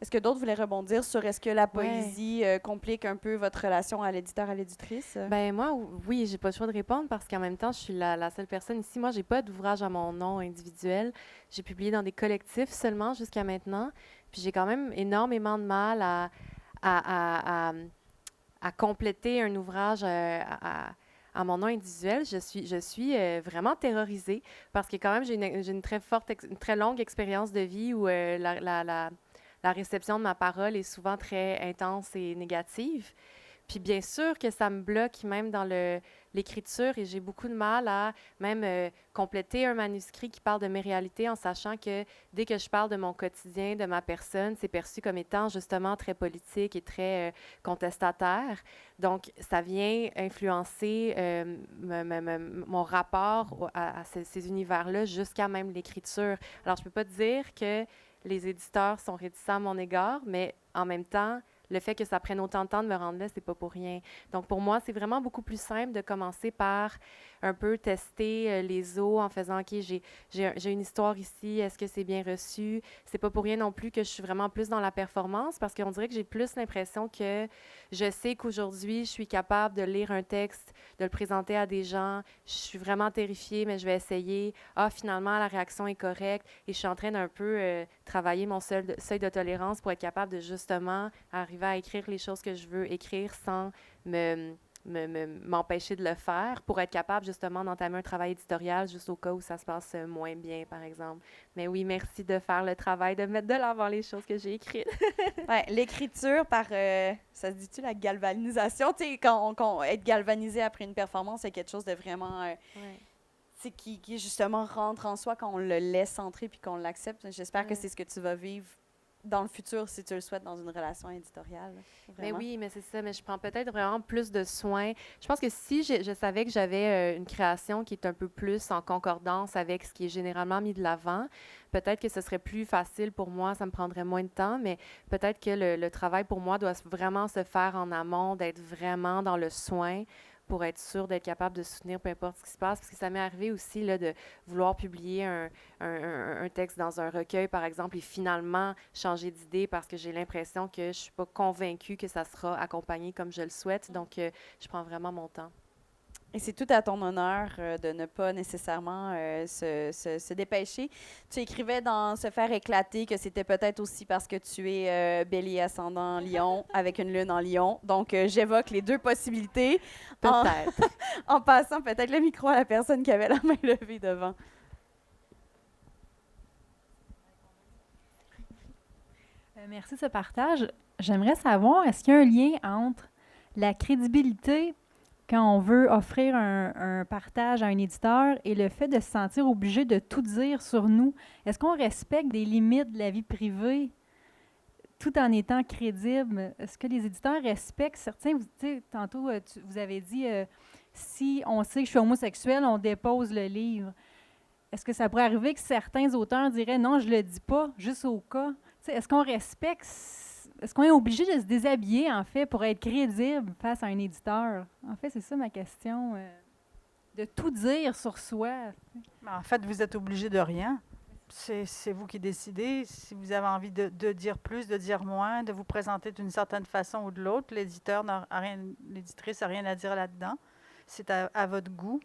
Est-ce que d'autres voulaient rebondir sur est-ce que la poésie complique un peu votre relation à l'éditeur, à l'éditrice? Ben moi, oui, j'ai pas le choix de répondre parce qu'en même temps, je suis la seule personne ici. Moi, j'ai pas d'ouvrage à mon nom individuel. J'ai publié dans des collectifs seulement jusqu'à maintenant. Puis j'ai quand même énormément de mal à compléter un ouvrage à mon nom individuel. Je suis vraiment terrorisée parce que quand même, j'ai une très longue expérience de vie où la réception de ma parole est souvent très intense et négative. Puis bien sûr que ça me bloque même dans l'écriture et j'ai beaucoup de mal à même compléter un manuscrit qui parle de mes réalités en sachant que dès que je parle de mon quotidien, de ma personne, c'est perçu comme étant justement très politique et très contestataire. Donc, ça vient influencer mon rapport à ces univers-là jusqu'à même l'écriture. Alors, je ne peux pas dire que les éditeurs sont réticents à mon égard, mais en même temps, le fait que ça prenne autant de temps de me rendre là, c'est pas pour rien. Donc, pour moi, c'est vraiment beaucoup plus simple de commencer par un peu tester les eaux en faisant, OK, j'ai une histoire ici, est-ce que c'est bien reçu? C'est pas pour rien non plus que je suis vraiment plus dans la performance parce qu'on dirait que j'ai plus l'impression que je sais qu'aujourd'hui, je suis capable de lire un texte, de le présenter à des gens. Je suis vraiment terrifiée, mais je vais essayer. Ah, finalement, la réaction est correcte et je suis en train d'un peu travailler mon seuil de tolérance pour être capable de justement arriver à écrire les choses que je veux écrire sans m'empêcher de le faire, pour être capable justement d'entamer un travail éditorial juste au cas où ça se passe moins bien, par exemple. Mais oui, merci de faire le travail, de mettre de l'avant les choses que j'ai écrites. Ouais, l'écriture par, ça se dit-tu, la galvanisation? Tu sais, quand être galvanisé après une performance, c'est quelque chose de vraiment, Ouais. tu sais, qui justement rentre en soi quand on le laisse entrer puis qu'on l'accepte. J'espère que Ouais. c'est ce que tu vas vivre dans le futur, si tu le souhaites, dans une relation éditoriale. Mais Vraiment. oui, mais c'est ça. Mais je prends peut-être vraiment plus de soin. Je pense que si je savais que j'avais une création qui est un peu plus en concordance avec ce qui est généralement mis de l'avant, peut-être que ce serait plus facile pour moi, ça me prendrait moins de temps, mais peut-être que le travail pour moi doit vraiment se faire en amont, d'être vraiment dans le soin pour être sûr d'être capable de soutenir peu importe ce qui se passe. Parce que ça m'est arrivé aussi là, de vouloir publier un texte dans un recueil, par exemple, et finalement changer d'idée parce que j'ai l'impression que je ne suis pas convaincue que ça sera accompagné comme je le souhaite. Donc, je prends vraiment mon temps. Et c'est tout à ton honneur de ne pas nécessairement se dépêcher. Tu écrivais dans Se faire éclater que c'était peut-être aussi parce que tu es bélier ascendant Lion avec une lune en Lion. Donc, j'évoque les deux possibilités. Peut-être. En passant peut-être le micro à la personne qui avait la main levée devant. Merci de ce partage. J'aimerais savoir, est-ce qu'il y a un lien entre la crédibilité quand on veut offrir un partage à un éditeur et le fait de se sentir obligé de tout dire sur nous? Est-ce qu'on respecte des limites de la vie privée tout en étant crédible? Est-ce que les éditeurs respectent certains? Tantôt, vous avez dit, si on sait que je suis homosexuel, on dépose le livre. Est-ce que ça pourrait arriver que certains auteurs diraient, non, je ne le dis pas, juste au cas? Est-ce qu'on respecte... Est-ce qu'on est obligé de se déshabiller, en fait, pour être crédible face à un éditeur? En fait, c'est ça ma question. De tout dire sur soi. En fait, vous êtes obligé de rien. C'est vous qui décidez. Si vous avez envie de dire plus, de dire moins, de vous présenter d'une certaine façon ou de l'autre, l'éditeur n'a rien, l'éditrice n'a rien à dire là-dedans. C'est à votre goût.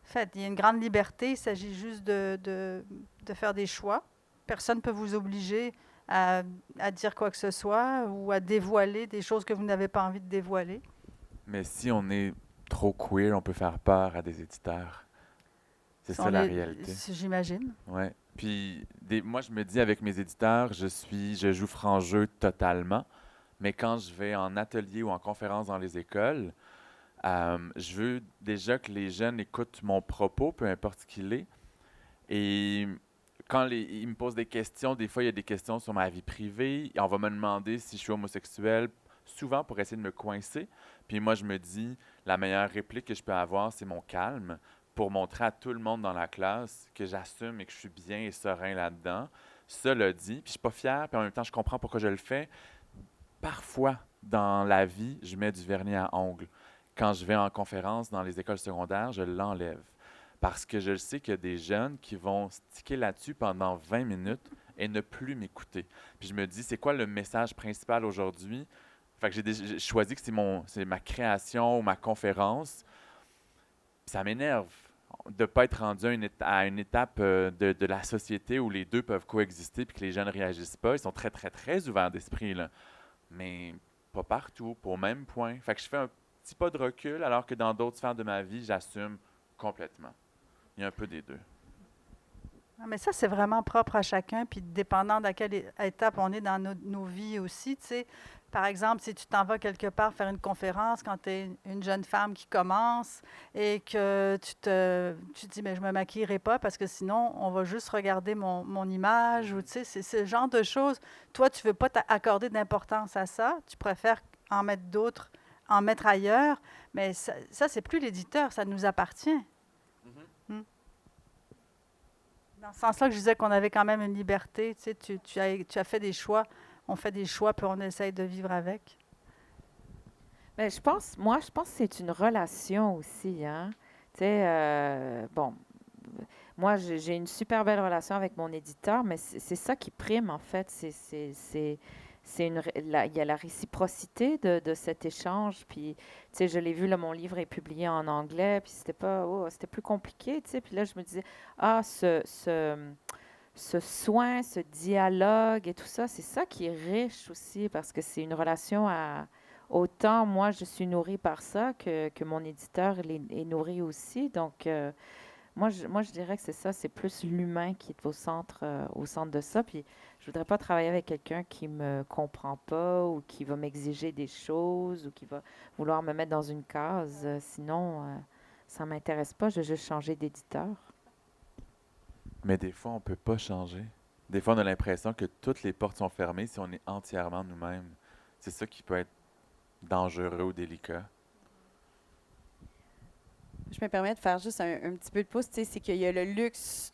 En fait, il y a une grande liberté. Il s'agit juste de faire des choix. Personne ne peut vous obliger à dire quoi que ce soit ou à dévoiler des choses que vous n'avez pas envie de dévoiler. Mais si on est trop queer, on peut faire peur à des éditeurs. C'est ça la réalité. J'imagine. Ouais. Puis moi, je me dis avec mes éditeurs, je joue franc-jeu totalement. Mais quand je vais en atelier ou en conférence dans les écoles, je veux déjà que les jeunes écoutent mon propos, peu importe ce qu'il est. Et quand ils me posent des questions, des fois, il y a des questions sur ma vie privée. Et on va me demander si je suis homosexuel, souvent pour essayer de me coincer. Puis moi, je me dis, la meilleure réplique que je peux avoir, c'est mon calme, pour montrer à tout le monde dans la classe que j'assume et que je suis bien et serein là-dedans. Cela dit, puis je suis pas fier, puis en même temps, je comprends pourquoi je le fais. Parfois, dans la vie, je mets du vernis à ongles. Quand je vais en conférence dans les écoles secondaires, je l'enlève. Parce que je sais qu'il y a des jeunes qui vont sticker là-dessus pendant 20 minutes et ne plus m'écouter. Puis je me dis, c'est quoi le message principal aujourd'hui? Fait que j'ai choisi que c'est ma création ou ma conférence. Puis ça m'énerve de ne pas être rendu à une étape de la société où les deux peuvent coexister puis que les jeunes ne réagissent pas. Ils sont très, très, très ouverts d'esprit, là. Mais pas partout, pas au même point. Fait que je fais un petit pas de recul alors que dans d'autres sphères de ma vie, j'assume complètement. Il y a un peu des deux. Mais ça, c'est vraiment propre à chacun, puis dépendant de quelle étape on est dans nos vies aussi. Tu sais, par exemple, si tu t'en vas quelque part faire une conférence quand tu es une jeune femme qui commence et que tu te dis, mais je ne me maquillerai pas parce que sinon, on va juste regarder mon image. Ou, tu sais, c'est ce genre de choses. Toi, tu ne veux pas t'accorder d'importance à ça. Tu préfères en mettre d'autres, en mettre ailleurs. Mais ça c'est plus l'éditeur, ça nous appartient. Dans ce sens-là que je disais qu'on avait quand même une liberté, tu sais, tu as fait des choix, on fait des choix, puis on essaye de vivre avec. Bien, je pense que c'est une relation aussi, hein. Tu sais, bon, moi, j'ai une super belle relation avec mon éditeur, mais c'est ça qui prime, en fait. Il y a la réciprocité de cet échange. Puis, tu sais, je l'ai vu, là, mon livre est publié en anglais, puis c'était plus compliqué, tu sais. Puis là, je me disais, ce soin, ce dialogue et tout ça, c'est ça qui est riche aussi parce que c'est une relation à... Autant moi, je suis nourrie par ça que mon éditeur est nourri aussi. Donc, moi, je dirais que c'est ça, c'est plus l'humain qui est au centre de ça. Puis, je voudrais pas travailler avec quelqu'un qui me comprend pas ou qui va m'exiger des choses ou qui va vouloir me mettre dans une case. Sinon, ça m'intéresse pas. Je veux juste changer d'éditeur. Mais des fois, on peut pas changer. Des fois, on a l'impression que toutes les portes sont fermées si on est entièrement nous-mêmes. C'est ça qui peut être dangereux ou délicat. Je me permets de faire juste un petit peu de pouce, tu sais, c'est qu'il y a le luxe,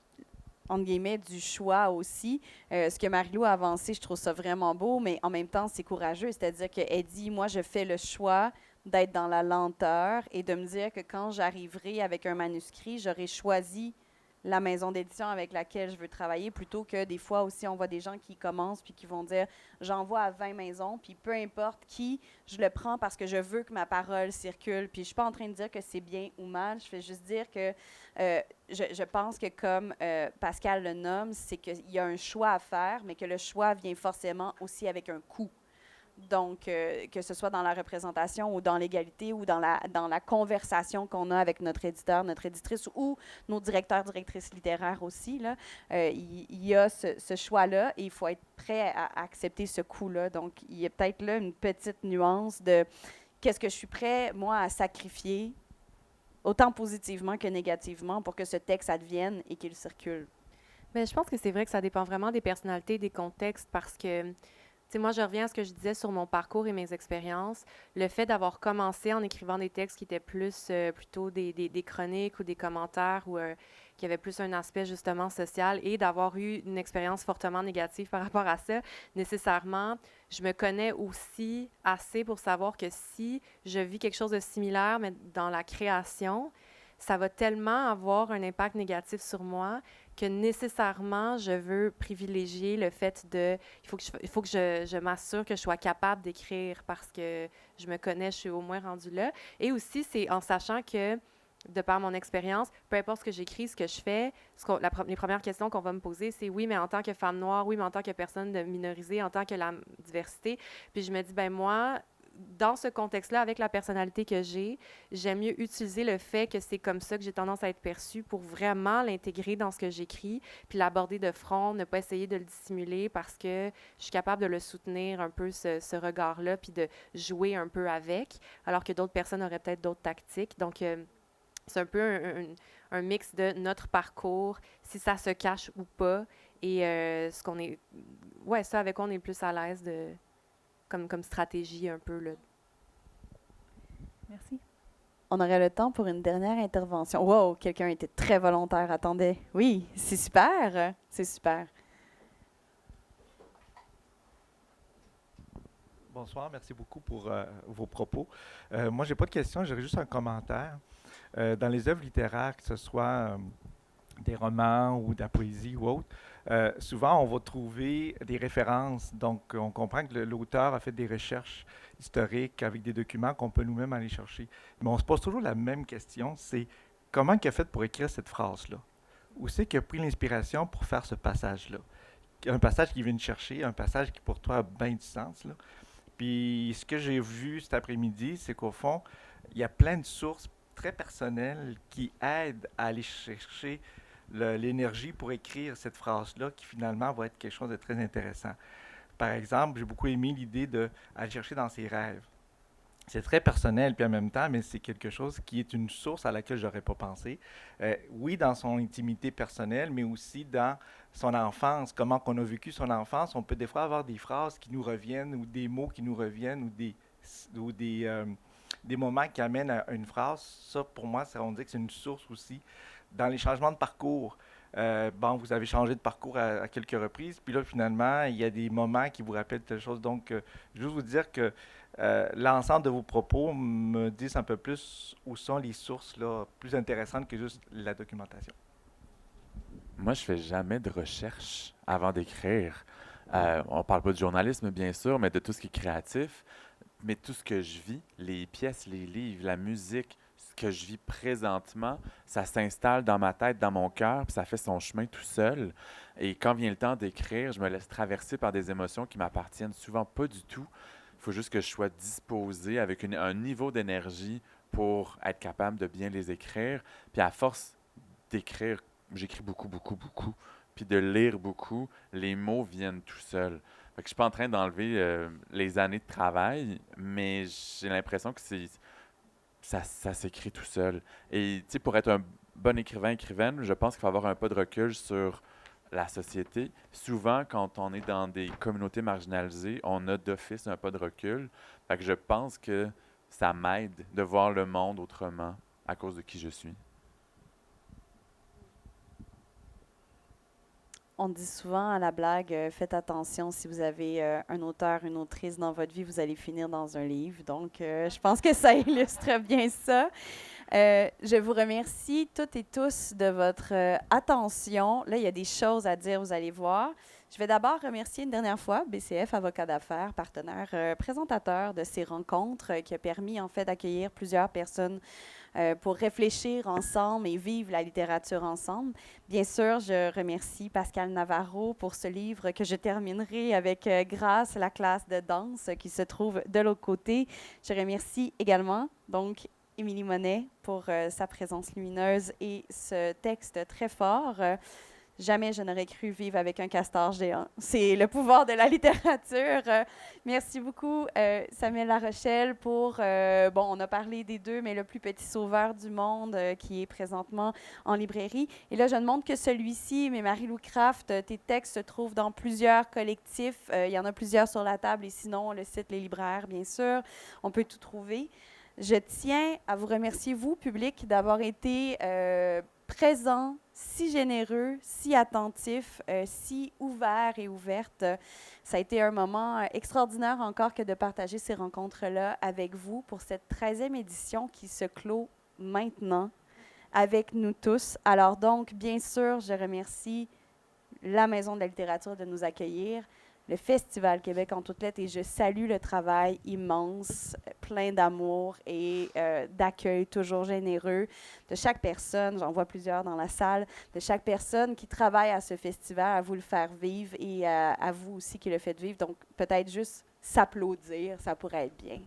entre guillemets, du choix aussi. Ce que Marie-Lou a avancé, je trouve ça vraiment beau, mais en même temps, c'est courageux. C'est-à-dire qu'elle dit, moi, je fais le choix d'être dans la lenteur et de me dire que quand j'arriverai avec un manuscrit, j'aurai choisi la maison d'édition avec laquelle je veux travailler, plutôt que des fois aussi, on voit des gens qui commencent puis qui vont dire « j'envoie à 20 maisons, puis peu importe qui, je le prends parce que je veux que ma parole circule ». Puis je suis pas en train de dire que c'est bien ou mal, je fais juste dire que je pense que comme Pascal le nomme, c'est qu'il y a un choix à faire, mais que le choix vient forcément aussi avec un coût. Donc, que ce soit dans la représentation ou dans l'égalité ou dans la conversation qu'on a avec notre éditeur, notre éditrice ou nos directeurs, directrices littéraires aussi, là, il y a ce choix-là et il faut être prêt à accepter ce coût-là. Donc, il y a peut-être là une petite nuance de qu'est-ce que je suis prêt, moi, à sacrifier, autant positivement que négativement, pour que ce texte advienne et qu'il circule. Mais je pense que c'est vrai que ça dépend vraiment des personnalités, des contextes, parce que tu sais, moi, je reviens à ce que je disais sur mon parcours et mes expériences. Le fait d'avoir commencé en écrivant des textes qui étaient plus plutôt des chroniques ou des commentaires ou qui avaient plus un aspect justement social et d'avoir eu une expérience fortement négative par rapport à ça, nécessairement, je me connais aussi assez pour savoir que si je vis quelque chose de similaire, mais dans la création, ça va tellement avoir un impact négatif sur moi que nécessairement, je veux privilégier le fait de... Il faut que je m'assure que je sois capable d'écrire parce que je me connais, je suis au moins rendue là. Et aussi, c'est en sachant que, de par mon expérience, peu importe ce que j'écris, ce que je fais, les premières questions qu'on va me poser, c'est oui, mais en tant que femme noire, oui, mais en tant que personne de minorisée, en tant que la diversité. Puis je me dis, ben moi... Dans ce contexte-là, avec la personnalité que j'ai, j'aime mieux utiliser le fait que c'est comme ça que j'ai tendance à être perçue pour vraiment l'intégrer dans ce que j'écris, puis l'aborder de front, ne pas essayer de le dissimuler parce que je suis capable de le soutenir un peu, ce regard-là, puis de jouer un peu avec, alors que d'autres personnes auraient peut-être d'autres tactiques. Donc, c'est un peu un mix de notre parcours, si ça se cache ou pas, et ce qu'on est... Ouais, ça avec quoi on est le plus à l'aise de... Comme stratégie un peu. Là. Merci. On aurait le temps pour une dernière intervention. Wow, quelqu'un était très volontaire. Attendez. Oui, c'est super. C'est super. Bonsoir, merci beaucoup pour vos propos. Moi, je n'ai pas de questions, j'aurais juste un commentaire. Dans les œuvres littéraires, que ce soit des romans ou de la poésie ou autre, souvent on va trouver des références. Donc, on comprend que l'auteur a fait des recherches historiques avec des documents qu'on peut nous-mêmes aller chercher. Mais on se pose toujours la même question, c'est comment il a fait pour écrire cette phrase-là? Où c'est qu'il a pris l'inspiration pour faire ce passage-là? Un passage qui vient de chercher, un passage qui pour toi a bien du sens, là. Puis ce que j'ai vu cet après-midi, c'est qu'au fond, il y a plein de sources très personnelles qui aident à aller chercher l'énergie pour écrire cette phrase-là, qui finalement va être quelque chose de très intéressant. Par exemple, j'ai beaucoup aimé l'idée d'aller chercher dans ses rêves. C'est très personnel, puis en même temps, mais c'est quelque chose qui est une source à laquelle je n'aurais pas pensé. Oui, dans son intimité personnelle, mais aussi dans son enfance, comment on a vécu son enfance. On peut des fois avoir des phrases qui nous reviennent, ou des mots qui nous reviennent, ou des moments qui amènent à une phrase. Ça, pour moi, on dit que c'est une source aussi. Dans les changements de parcours, vous avez changé de parcours à quelques reprises, puis là, finalement, il y a des moments qui vous rappellent telle chose. Donc, juste vous dire que l'ensemble de vos propos me disent un peu plus où sont les sources là, plus intéressantes que juste la documentation. Moi, je fais jamais de recherche avant d'écrire. On parle pas de journalisme, bien sûr, mais de tout ce qui est créatif. Mais tout ce que je vis, les pièces, les livres, la musique, ce que je vis présentement, ça s'installe dans ma tête, dans mon cœur, puis ça fait son chemin tout seul. Et quand vient le temps d'écrire, je me laisse traverser par des émotions qui m'appartiennent souvent pas du tout. Il faut juste que je sois disposé avec un niveau d'énergie pour être capable de bien les écrire. Puis à force d'écrire, j'écris beaucoup, beaucoup, beaucoup. Puis de lire beaucoup, les mots viennent tout seuls. Fait que je suis pas en train d'enlever les années de travail, mais j'ai l'impression que ça s'écrit tout seul. Et tu sais, pour être un bon écrivaine, je pense qu'il faut avoir un pas de recul sur la société. Souvent, quand on est dans des communautés marginalisées, on a d'office un pas de recul. Fait que je pense que ça m'aide de voir le monde autrement à cause de qui je suis. On dit souvent à la blague, faites attention, si vous avez un auteur, une autrice dans votre vie, vous allez finir dans un livre. Donc, je pense que ça illustre bien ça. Je vous remercie toutes et tous de votre attention. Là, il y a des choses à dire, vous allez voir. Je vais d'abord remercier une dernière fois BCF Avocats d'affaires, partenaire présentateur de ces rencontres qui a permis en fait d'accueillir plusieurs personnes pour réfléchir ensemble et vivre la littérature ensemble. Bien sûr, je remercie Pascal Navarro pour ce livre que je terminerai avec grâce à la classe de danse qui se trouve de l'autre côté. Je remercie également donc Émilie Monet pour sa présence lumineuse et ce texte très fort. Jamais je n'aurais cru vivre avec un castor géant. C'est le pouvoir de la littérature. Merci beaucoup, Samuel Larochelle, pour... on a parlé des deux, mais Le plus petit sauveur du monde, qui est présentement en librairie. Et là, je ne montre que celui-ci, mais Marie-Lou Craft, tes textes se trouvent dans plusieurs collectifs. Il y en a plusieurs sur la table, et sinon, le site Les Libraires, bien sûr. On peut tout trouver. Je tiens à vous remercier, vous, public, d'avoir été présent, si généreux, si attentif, si ouvert et ouverte. Ça a été un moment extraordinaire encore que de partager ces rencontres-là avec vous pour cette 13e édition qui se clôt maintenant avec nous tous. Alors donc, bien sûr, je remercie la Maison de la littérature de nous accueillir, le Festival Québec en toutes lettres, et je salue le travail immense, plein d'amour et d'accueil toujours généreux de chaque personne, j'en vois plusieurs dans la salle, de chaque personne qui travaille à ce festival, à vous le faire vivre et à vous aussi qui le faites vivre. Donc, peut-être juste s'applaudir, ça pourrait être bien.